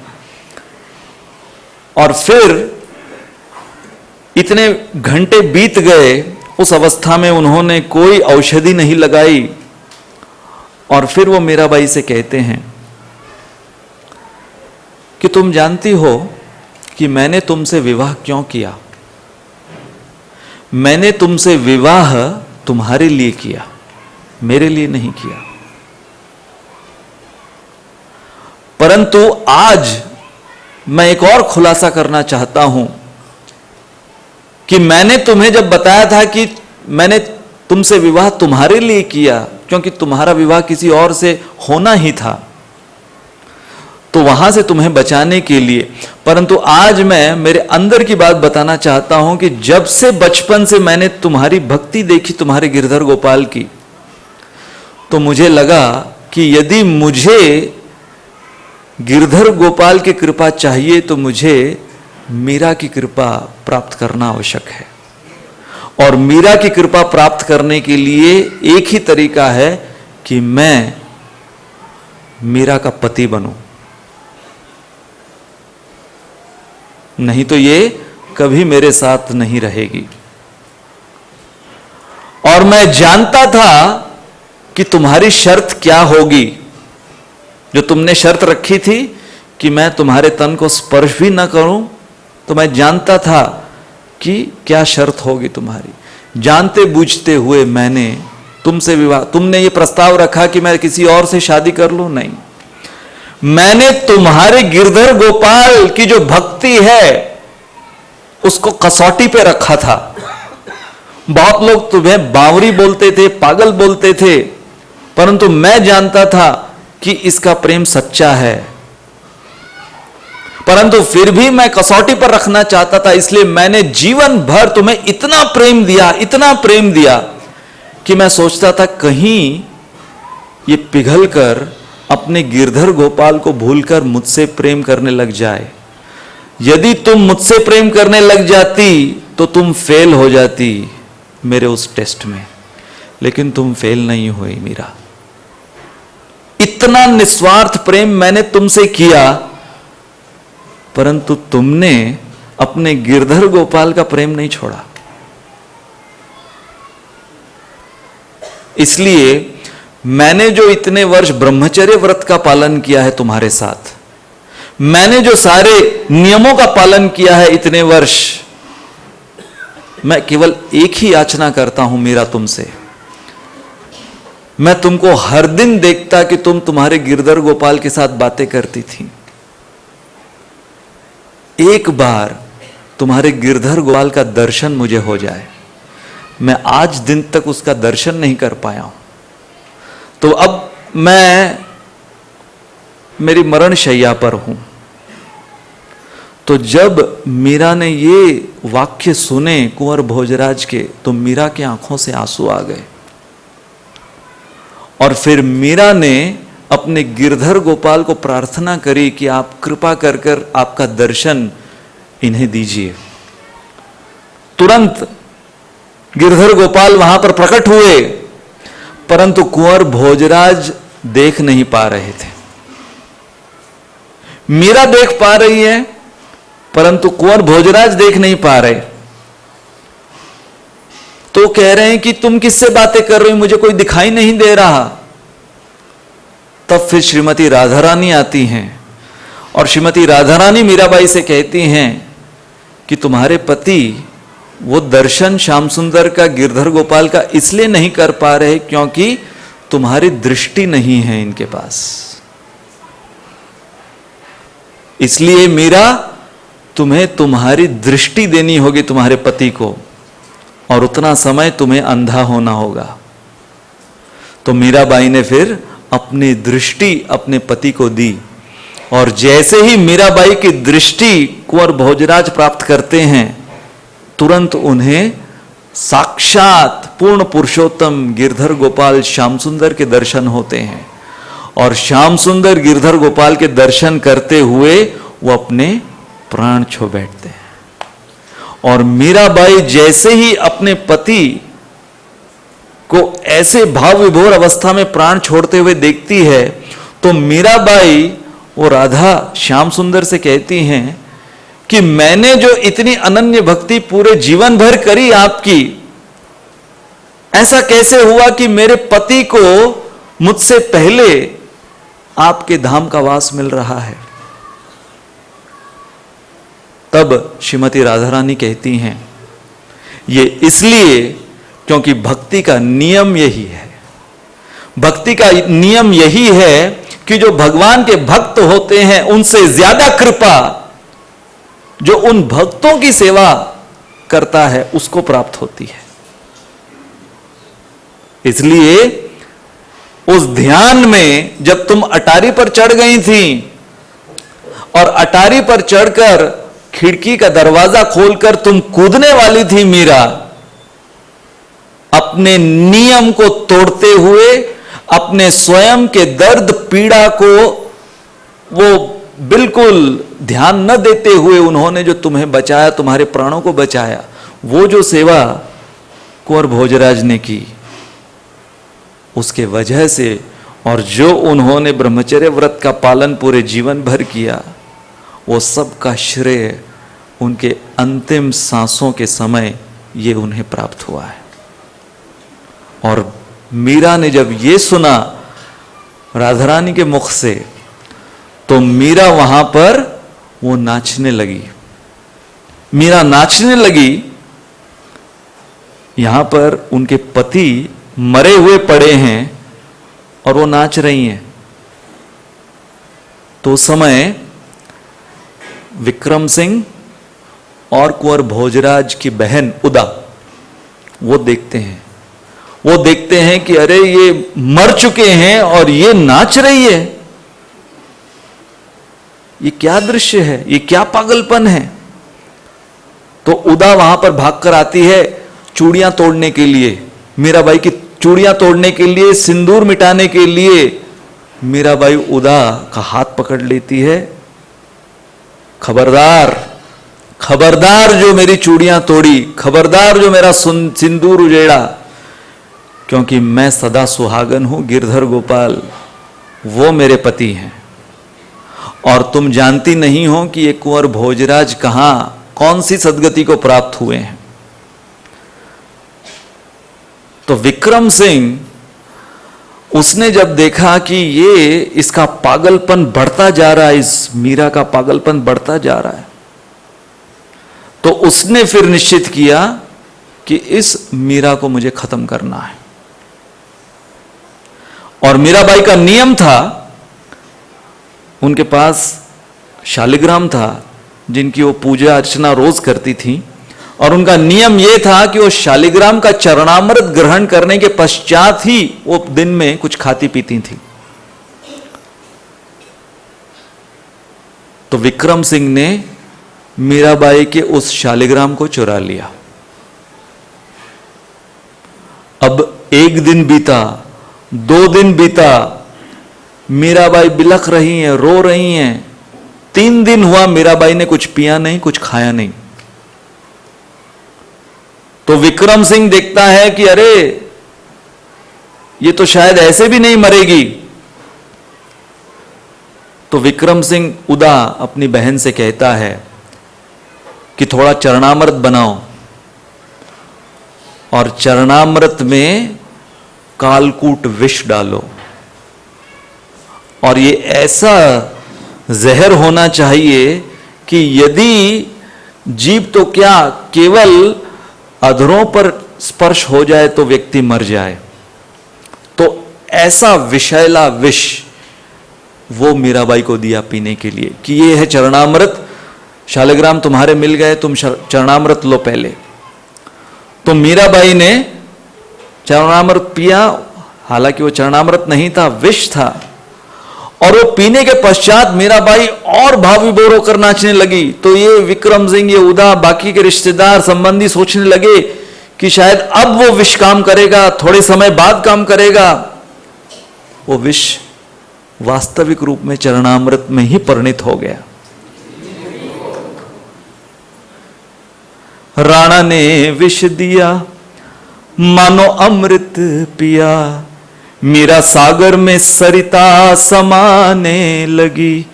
और फिर इतने घंटे बीत गए, उस अवस्था में उन्होंने कोई औषधि नहीं लगाई, और फिर वो मीराबाई से कहते हैं कि तुम जानती हो कि मैंने तुमसे विवाह क्यों किया? मैंने तुमसे विवाह तुम्हारे लिए किया, मेरे लिए नहीं किया। परंतु आज मैं एक और खुलासा करना चाहता हूं कि मैंने तुम्हें जब बताया था कि मैंने तुमसे विवाह तुम्हारे लिए किया, क्योंकि तुम्हारा विवाह किसी और से होना ही था, तो वहां से तुम्हें बचाने के लिए, परंतु आज मैं मेरे अंदर की बात बताना चाहता हूं कि जब से बचपन से मैंने तुम्हारी भक्ति देखी, तुम्हारे गिरधर गोपाल की, तो मुझे लगा कि यदि मुझे गिरधर गोपाल की कृपा चाहिए तो मुझे मीरा की कृपा प्राप्त करना आवश्यक है, और मीरा की कृपा प्राप्त करने के लिए एक ही तरीका है कि मैं मीरा का पति बनूं, नहीं तो ये कभी मेरे साथ नहीं रहेगी। और मैं जानता था कि तुम्हारी शर्त क्या होगी, जो तुमने शर्त रखी थी कि मैं तुम्हारे तन को स्पर्श भी ना करूं, तो मैं जानता था कि क्या शर्त होगी तुम्हारी। जानते बूझते हुए मैंने तुमसे विवाह, तुमने ये प्रस्ताव रखा कि मैं किसी और से शादी कर लूं, नहीं, मैंने तुम्हारे गिरधर गोपाल की जो भक्ति है उसको कसौटी पे रखा था। बहुत लोग तुम्हें बावरी बोलते थे, पागल बोलते थे, परंतु मैं जानता था कि इसका प्रेम सच्चा है, परंतु फिर भी मैं कसौटी पर रखना चाहता था। इसलिए मैंने जीवन भर तुम्हें इतना प्रेम दिया, इतना प्रेम दिया कि मैं सोचता था कहीं ये पिघल कर अपने गिरधर गोपाल को भूलकर मुझसे प्रेम करने लग जाए। यदि तुम मुझसे प्रेम करने लग जाती तो तुम फेल हो जाती मेरे उस टेस्ट में, लेकिन तुम फेल नहीं हुई मीरा। इतना निस्वार्थ प्रेम मैंने तुमसे किया, परंतु तुमने अपने गिरधर गोपाल का प्रेम नहीं छोड़ा। इसलिए मैंने जो इतने वर्ष ब्रह्मचर्य व्रत का पालन किया है तुम्हारे साथ, मैंने जो सारे नियमों का पालन किया है इतने वर्ष, मैं केवल एक ही याचना करता हूं मीरा तुमसे। मैं तुमको हर दिन देखता कि तुम तुम्हारे गिरधर गोपाल के साथ बातें करती थी। एक बार तुम्हारे गिरधर गोपाल का दर्शन मुझे हो जाए। मैं आज दिन तक उसका दर्शन नहीं कर पाया हूं। तो अब मैं मेरी मरण शैया पर हूं। तो जब मीरा ने ये वाक्य सुने कुंवर भोजराज के, तो मीरा की आंखों से आंसू आ गए। और फिर मीरा ने अपने गिरधर गोपाल को प्रार्थना करी कि आप कृपा कर कर आपका दर्शन इन्हें दीजिए। तुरंत गिरधर गोपाल वहां पर प्रकट हुए, परंतु कुंवर भोजराज देख नहीं पा रहे थे। मीरा देख पा रही है, परंतु कुंवर भोजराज देख नहीं पा रहे। तो कह रहे हैं कि तुम किससे बातें कर रही हो, मुझे कोई दिखाई नहीं दे रहा। तब फिर श्रीमती राधा रानी आती हैं और श्रीमती राधा रानी मीराबाई से कहती हैं कि तुम्हारे पति वो दर्शन श्याम सुंदर का, गिरधर गोपाल का इसलिए नहीं कर पा रहे क्योंकि तुम्हारी दृष्टि नहीं है इनके पास। इसलिए मीरा, तुम्हें तुम्हारी दृष्टि देनी होगी तुम्हारे पति को, और उतना समय तुम्हें अंधा होना होगा। तो मीराबाई ने फिर अपनी दृष्टि अपने पति को दी, और जैसे ही मीराबाई की दृष्टि कुंवर भोजराज प्राप्त करते हैं, तुरंत उन्हें साक्षात पूर्ण पुरुषोत्तम गिरधर गोपाल श्याम सुंदर के दर्शन होते हैं। और श्याम सुंदर गिरधर गोपाल के दर्शन करते हुए वो अपने प्राण छो बैठते हैं। और मीराबाई जैसे ही अपने पति को ऐसे भाव विभोर अवस्था में प्राण छोड़ते हुए देखती है, तो मीराबाई वो राधा श्याम सुंदर से कहती हैं कि मैंने जो इतनी अनन्य भक्ति पूरे जीवन भर करी आपकी, ऐसा कैसे हुआ कि मेरे पति को मुझसे पहले आपके धाम का वास मिल रहा है। तब श्रीमती राधा रानी कहती हैं, ये इसलिए क्योंकि भक्ति का नियम यही है। भक्ति का नियम यही है कि जो भगवान के भक्त होते हैं उनसे ज्यादा कृपा जो उन भक्तों की सेवा करता है उसको प्राप्त होती है। इसलिए उस ध्यान में जब तुम अटारी पर चढ़ गई थी और अटारी पर चढ़कर खिड़की का दरवाजा खोलकर तुम कूदने वाली थी मीरा, अपने नियम को तोड़ते हुए, अपने स्वयं के दर्द पीड़ा को वो बिल्कुल ध्यान न देते हुए उन्होंने जो तुम्हें बचाया, तुम्हारे प्राणों को बचाया, वो जो सेवा कुंवर भोजराज ने की उसके वजह से, और जो उन्होंने ब्रह्मचर्य व्रत का पालन पूरे जीवन भर किया, वो सब का श्रेय उनके अंतिम सांसों के समय ये उन्हें प्राप्त हुआ है। और मीरा ने जब ये सुना राधा रानी के मुख से, तो मीरा वहां पर वो नाचने लगी। मीरा नाचने लगी। यहां पर उनके पति मरे हुए पड़े हैं और वो नाच रही हैं। तो उस समय विक्रम सिंह और कुंवर भोजराज की बहन उदा वो देखते हैं कि अरे ये मर चुके हैं और ये नाच रही है, ये क्या दृश्य है, ये क्या पागलपन है। तो उदा वहां पर भागकर आती है चूड़ियां तोड़ने के लिए, मीराबाई की चूड़ियां तोड़ने के लिए, सिंदूर मिटाने के लिए। मीराबाई उदा का हाथ पकड़ लेती है, खबरदार, खबरदार जो मेरी चूड़ियां तोड़ी, खबरदार जो मेरा सिंदूर उजेड़ा, क्योंकि मैं सदा सुहागन हूं, गिरधर गोपाल वो मेरे पति हैं। और तुम जानती नहीं हो कि ये कुंवर भोजराज कहां कौन सी सदगति को प्राप्त हुए हैं। तो विक्रम सिंह, उसने जब देखा कि ये इसका पागलपन बढ़ता जा रहा है, इस मीरा का पागलपन बढ़ता जा रहा है, तो उसने फिर निश्चित किया कि इस मीरा को मुझे खत्म करना है। और मीराबाई का नियम था, उनके पास शालिग्राम था जिनकी वो पूजा अर्चना रोज करती थी, और उनका नियम यह था कि वो शालिग्राम का चरणामृत ग्रहण करने के पश्चात ही वो दिन में कुछ खाती पीती थी। तो विक्रम सिंह ने मीराबाई के उस शालिग्राम को चुरा लिया। अब 1 दिन बीता, 2 दिन बीता, मीराबाई बिलख रही हैं, रो रही हैं। 3 दिन हुआ, मीराबाई ने कुछ पिया नहीं, कुछ खाया नहीं। तो विक्रम सिंह देखता है कि अरे ये तो शायद ऐसे भी नहीं मरेगी। तो विक्रम सिंह उदा अपनी बहन से कहता है कि थोड़ा चरणामृत बनाओ, और चरणामृत में कालकूट विष डालो, और ये ऐसा जहर होना चाहिए कि यदि जीभ तो क्या, केवल अधरों पर स्पर्श हो जाए तो व्यक्ति मर जाए। तो ऐसा विषैला विष वो मीराबाई को दिया पीने के लिए कि ये है चरणामृत, शालिग्राम तुम्हारे मिल गए, तुम चरणामृत लो पहले। तो मीराबाई ने चरणामृत पिया, हालांकि वो चरणामृत नहीं था, विष था। और वो पीने के पश्चात मीराबाई और भाव विभोर होकर नाचने लगी। तो ये विक्रम सिंह, ये उदा, बाकी के रिश्तेदार संबंधी सोचने लगे कि शायद अब वो विष काम करेगा, थोड़े समय बाद काम करेगा। वो विष वास्तविक रूप में चरणामृत में ही परिणित हो गया। राणा ने विष दिया, मानो अमृत पिया, मीरा सागर में सरिता समाने लगी।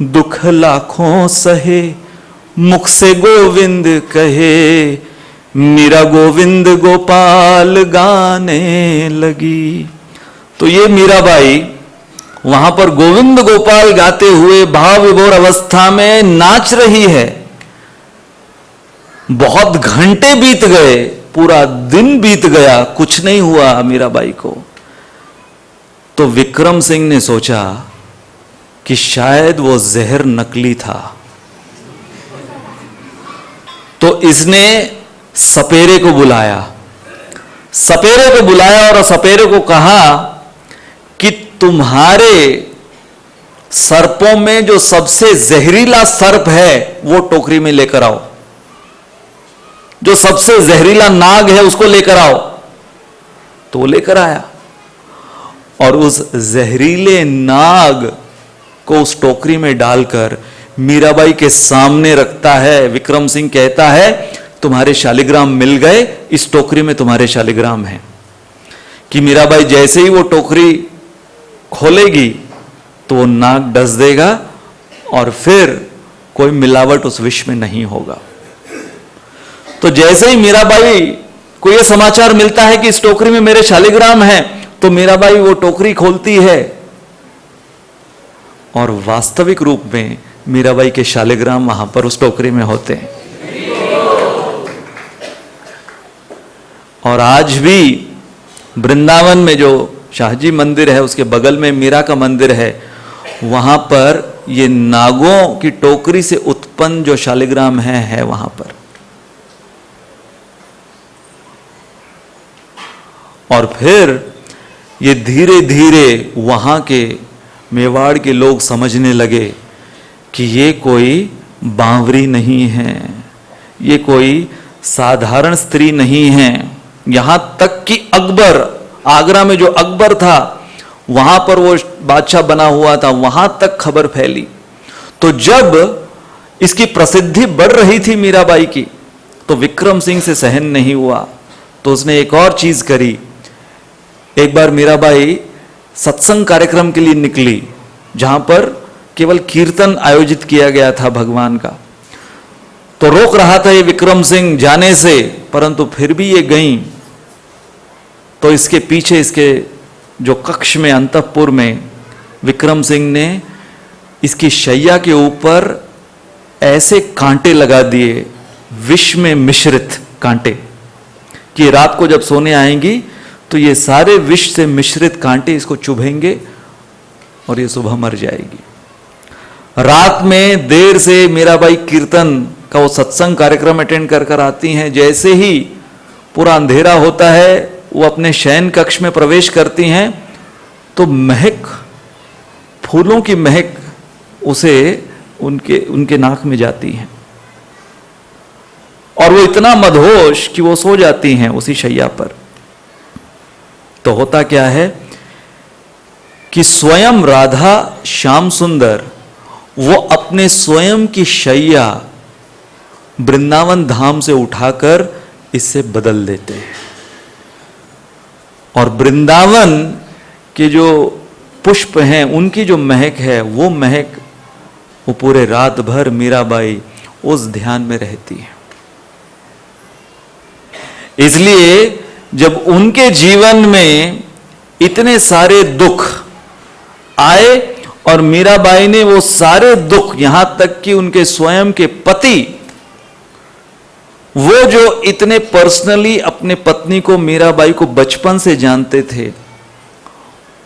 दुख लाखों सहे, मुख से गोविंद कहे, मीरा गोविंद गोपाल गाने लगी। तो ये मीराबाई वहां पर गोविंद गोपाल गाते हुए भाव विभोर अवस्था में नाच रही है। बहुत घंटे बीत गए, पूरा दिन बीत गया, कुछ नहीं हुआ मीराबाई को। तो विक्रम सिंह ने सोचा कि शायद वो जहर नकली था। तो इसने सपेरे को बुलाया, और सपेरे को कहा कि तुम्हारे सर्पों में जो सबसे जहरीला सर्प है वो टोकरी में लेकर आओ, जो सबसे जहरीला नाग है उसको लेकर आओ। तो वो लेकर आया, और उस जहरीले नाग को उस टोकरी में डालकर मीराबाई के सामने रखता है। विक्रम सिंह कहता है तुम्हारे शालिग्राम मिल गए, इस टोकरी में तुम्हारे शालिग्राम हैं। कि मीराबाई जैसे ही वो टोकरी खोलेगी तो वो नाग डस देगा, और फिर कोई मिलावट उस विष में नहीं होगा। तो जैसे ही मीराबाई को यह समाचार मिलता है कि इस टोकरी में मेरे शालिग्राम हैं, तो मीराबाई वो टोकरी खोलती है, और वास्तविक रूप में मीराबाई के शालिग्राम वहां पर उस टोकरी में होते हैं। और आज भी वृंदावन में जो शाहजी मंदिर है उसके बगल में मीरा का मंदिर है, वहां पर ये नागों की टोकरी से उत्पन्न जो शालिग्राम है वहां पर। और फिर ये धीरे धीरे वहां के मेवाड़ के लोग समझने लगे कि ये कोई बावरी नहीं है, ये कोई साधारण स्त्री नहीं है। यहां तक कि अकबर, आगरा में जो अकबर था वहां पर वो बादशाह बना हुआ था, वहां तक खबर फैली। तो जब इसकी प्रसिद्धि बढ़ रही थी मीराबाई की, तो विक्रम सिंह से सहन नहीं हुआ, तो उसने एक और चीज करी। एक बार मीराबाई सत्संग कार्यक्रम के लिए निकली, जहां पर केवल कीर्तन आयोजित किया गया था भगवान का। तो रोक रहा था ये विक्रम सिंह जाने से, परंतु फिर भी ये गई। तो इसके पीछे, इसके जो कक्ष में, अंतःपुर में, विक्रम सिंह ने इसकी शैया के ऊपर ऐसे कांटे लगा दिए, विष में मिश्रित कांटे, कि रात को जब सोने आएंगी तो ये सारे विष से मिश्रित कांटे इसको चुभेंगे और ये सुबह मर जाएगी। रात में देर से मीराबाई कीर्तन का वो सत्संग कार्यक्रम अटेंड कर कर आती हैं। जैसे ही पूरा अंधेरा होता है, वो अपने शयन कक्ष में प्रवेश करती हैं तो महक, फूलों की महक उसे उनके नाक में जाती है और वो इतना मदहोश कि वो सो जाती हैं उसी शैया पर। तो होता क्या है कि स्वयं राधा श्याम सुंदर वो अपने स्वयं की शैया वृंदावन धाम से उठाकर इससे बदल देते हैं और वृंदावन के जो पुष्प हैं उनकी जो महक है, वो महक वो पूरे रात भर मीराबाई उस ध्यान में रहती है। इसलिए जब उनके जीवन में इतने सारे दुख आए और मीराबाई ने वो सारे दुख, यहां तक कि उनके स्वयं के पति, वो जो इतने पर्सनली अपने पत्नी को, मीराबाई को बचपन से जानते थे,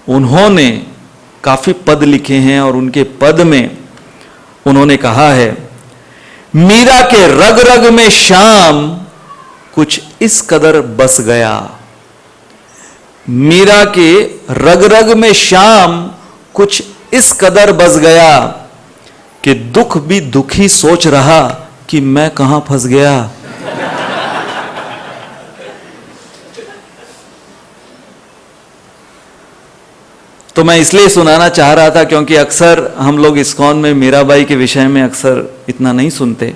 उन्होंने काफी पद लिखे हैं और उनके पद में उन्होंने कहा है, मीरा के रग रग में श्याम कुछ इस कदर बस गया। मीरा के रग रग में श्याम कुछ इस कदर बस गया कि दुख भी दुखी सोच रहा कि मैं कहां फंस गया। तो मैं इसलिए सुनाना चाह रहा था क्योंकि अक्सर हम लोग इस्कॉन में मीराबाई के विषय में अक्सर इतना नहीं सुनते,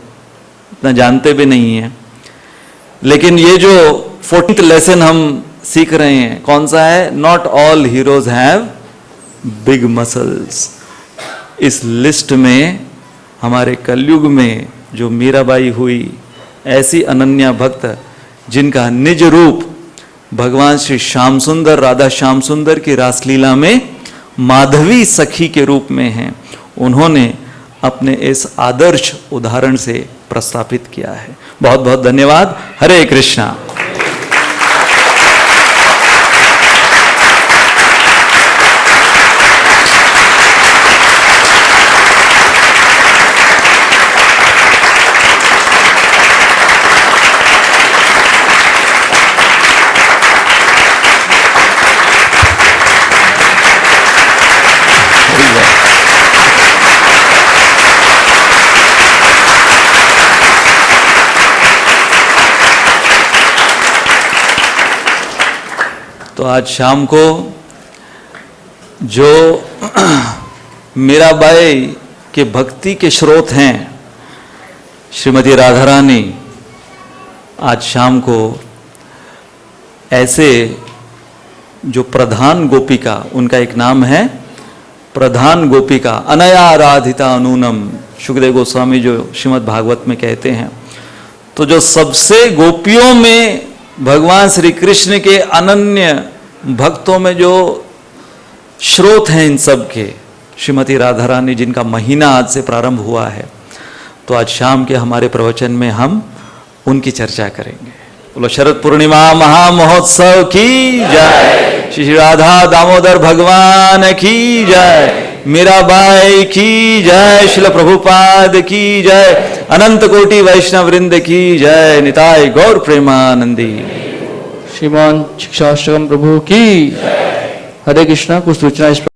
इतना जानते भी नहीं हैं। लेकिन ये जो 14th लेसन हम सीख रहे हैं, कौन सा है? Not all heroes have big muscles. इस लिस्ट में हमारे कलयुग में जो मीराबाई हुई, ऐसी अनन्या भक्त जिनका निज रूप भगवान श्री श्याम सुंदर, राधा श्याम सुंदर की रासलीला में माधवी सखी के रूप में हैं, उन्होंने अपने इस आदर्श उदाहरण से प्रस्थापित किया है। बहुत बहुत धन्यवाद। हरे कृष्णा। तो आज शाम को जो मीराबाई के भक्ति के स्रोत हैं श्रीमती राधा रानी, आज शाम को ऐसे जो प्रधान गोपिका, उनका एक नाम है प्रधान गोपिका, अनया आराधिता अनूनम, शुकदेव गोस्वामी जो श्रीमद् भागवत में कहते हैं। तो जो सबसे गोपियों में भगवान श्री कृष्ण के अनन्य भक्तों में जो स्रोत हैं इन सब के, श्रीमती राधा रानी, जिनका महीना आज से प्रारंभ हुआ है, तो आज शाम के हमारे प्रवचन में हम उनकी चर्चा करेंगे। बोलो शरद पूर्णिमा महामहोत्सव की जय, श्री राधा दामोदर भगवान की जय, मीराबाई की जय, श्रील प्रभुपाद की जय, अनंत कोटि वैष्णव वृंद की जय, निताय गौर प्रेमानंदी। श्रीमान शिक्षाष्टकम प्रभु की हरे कृष्णा। कुछ सूचना इस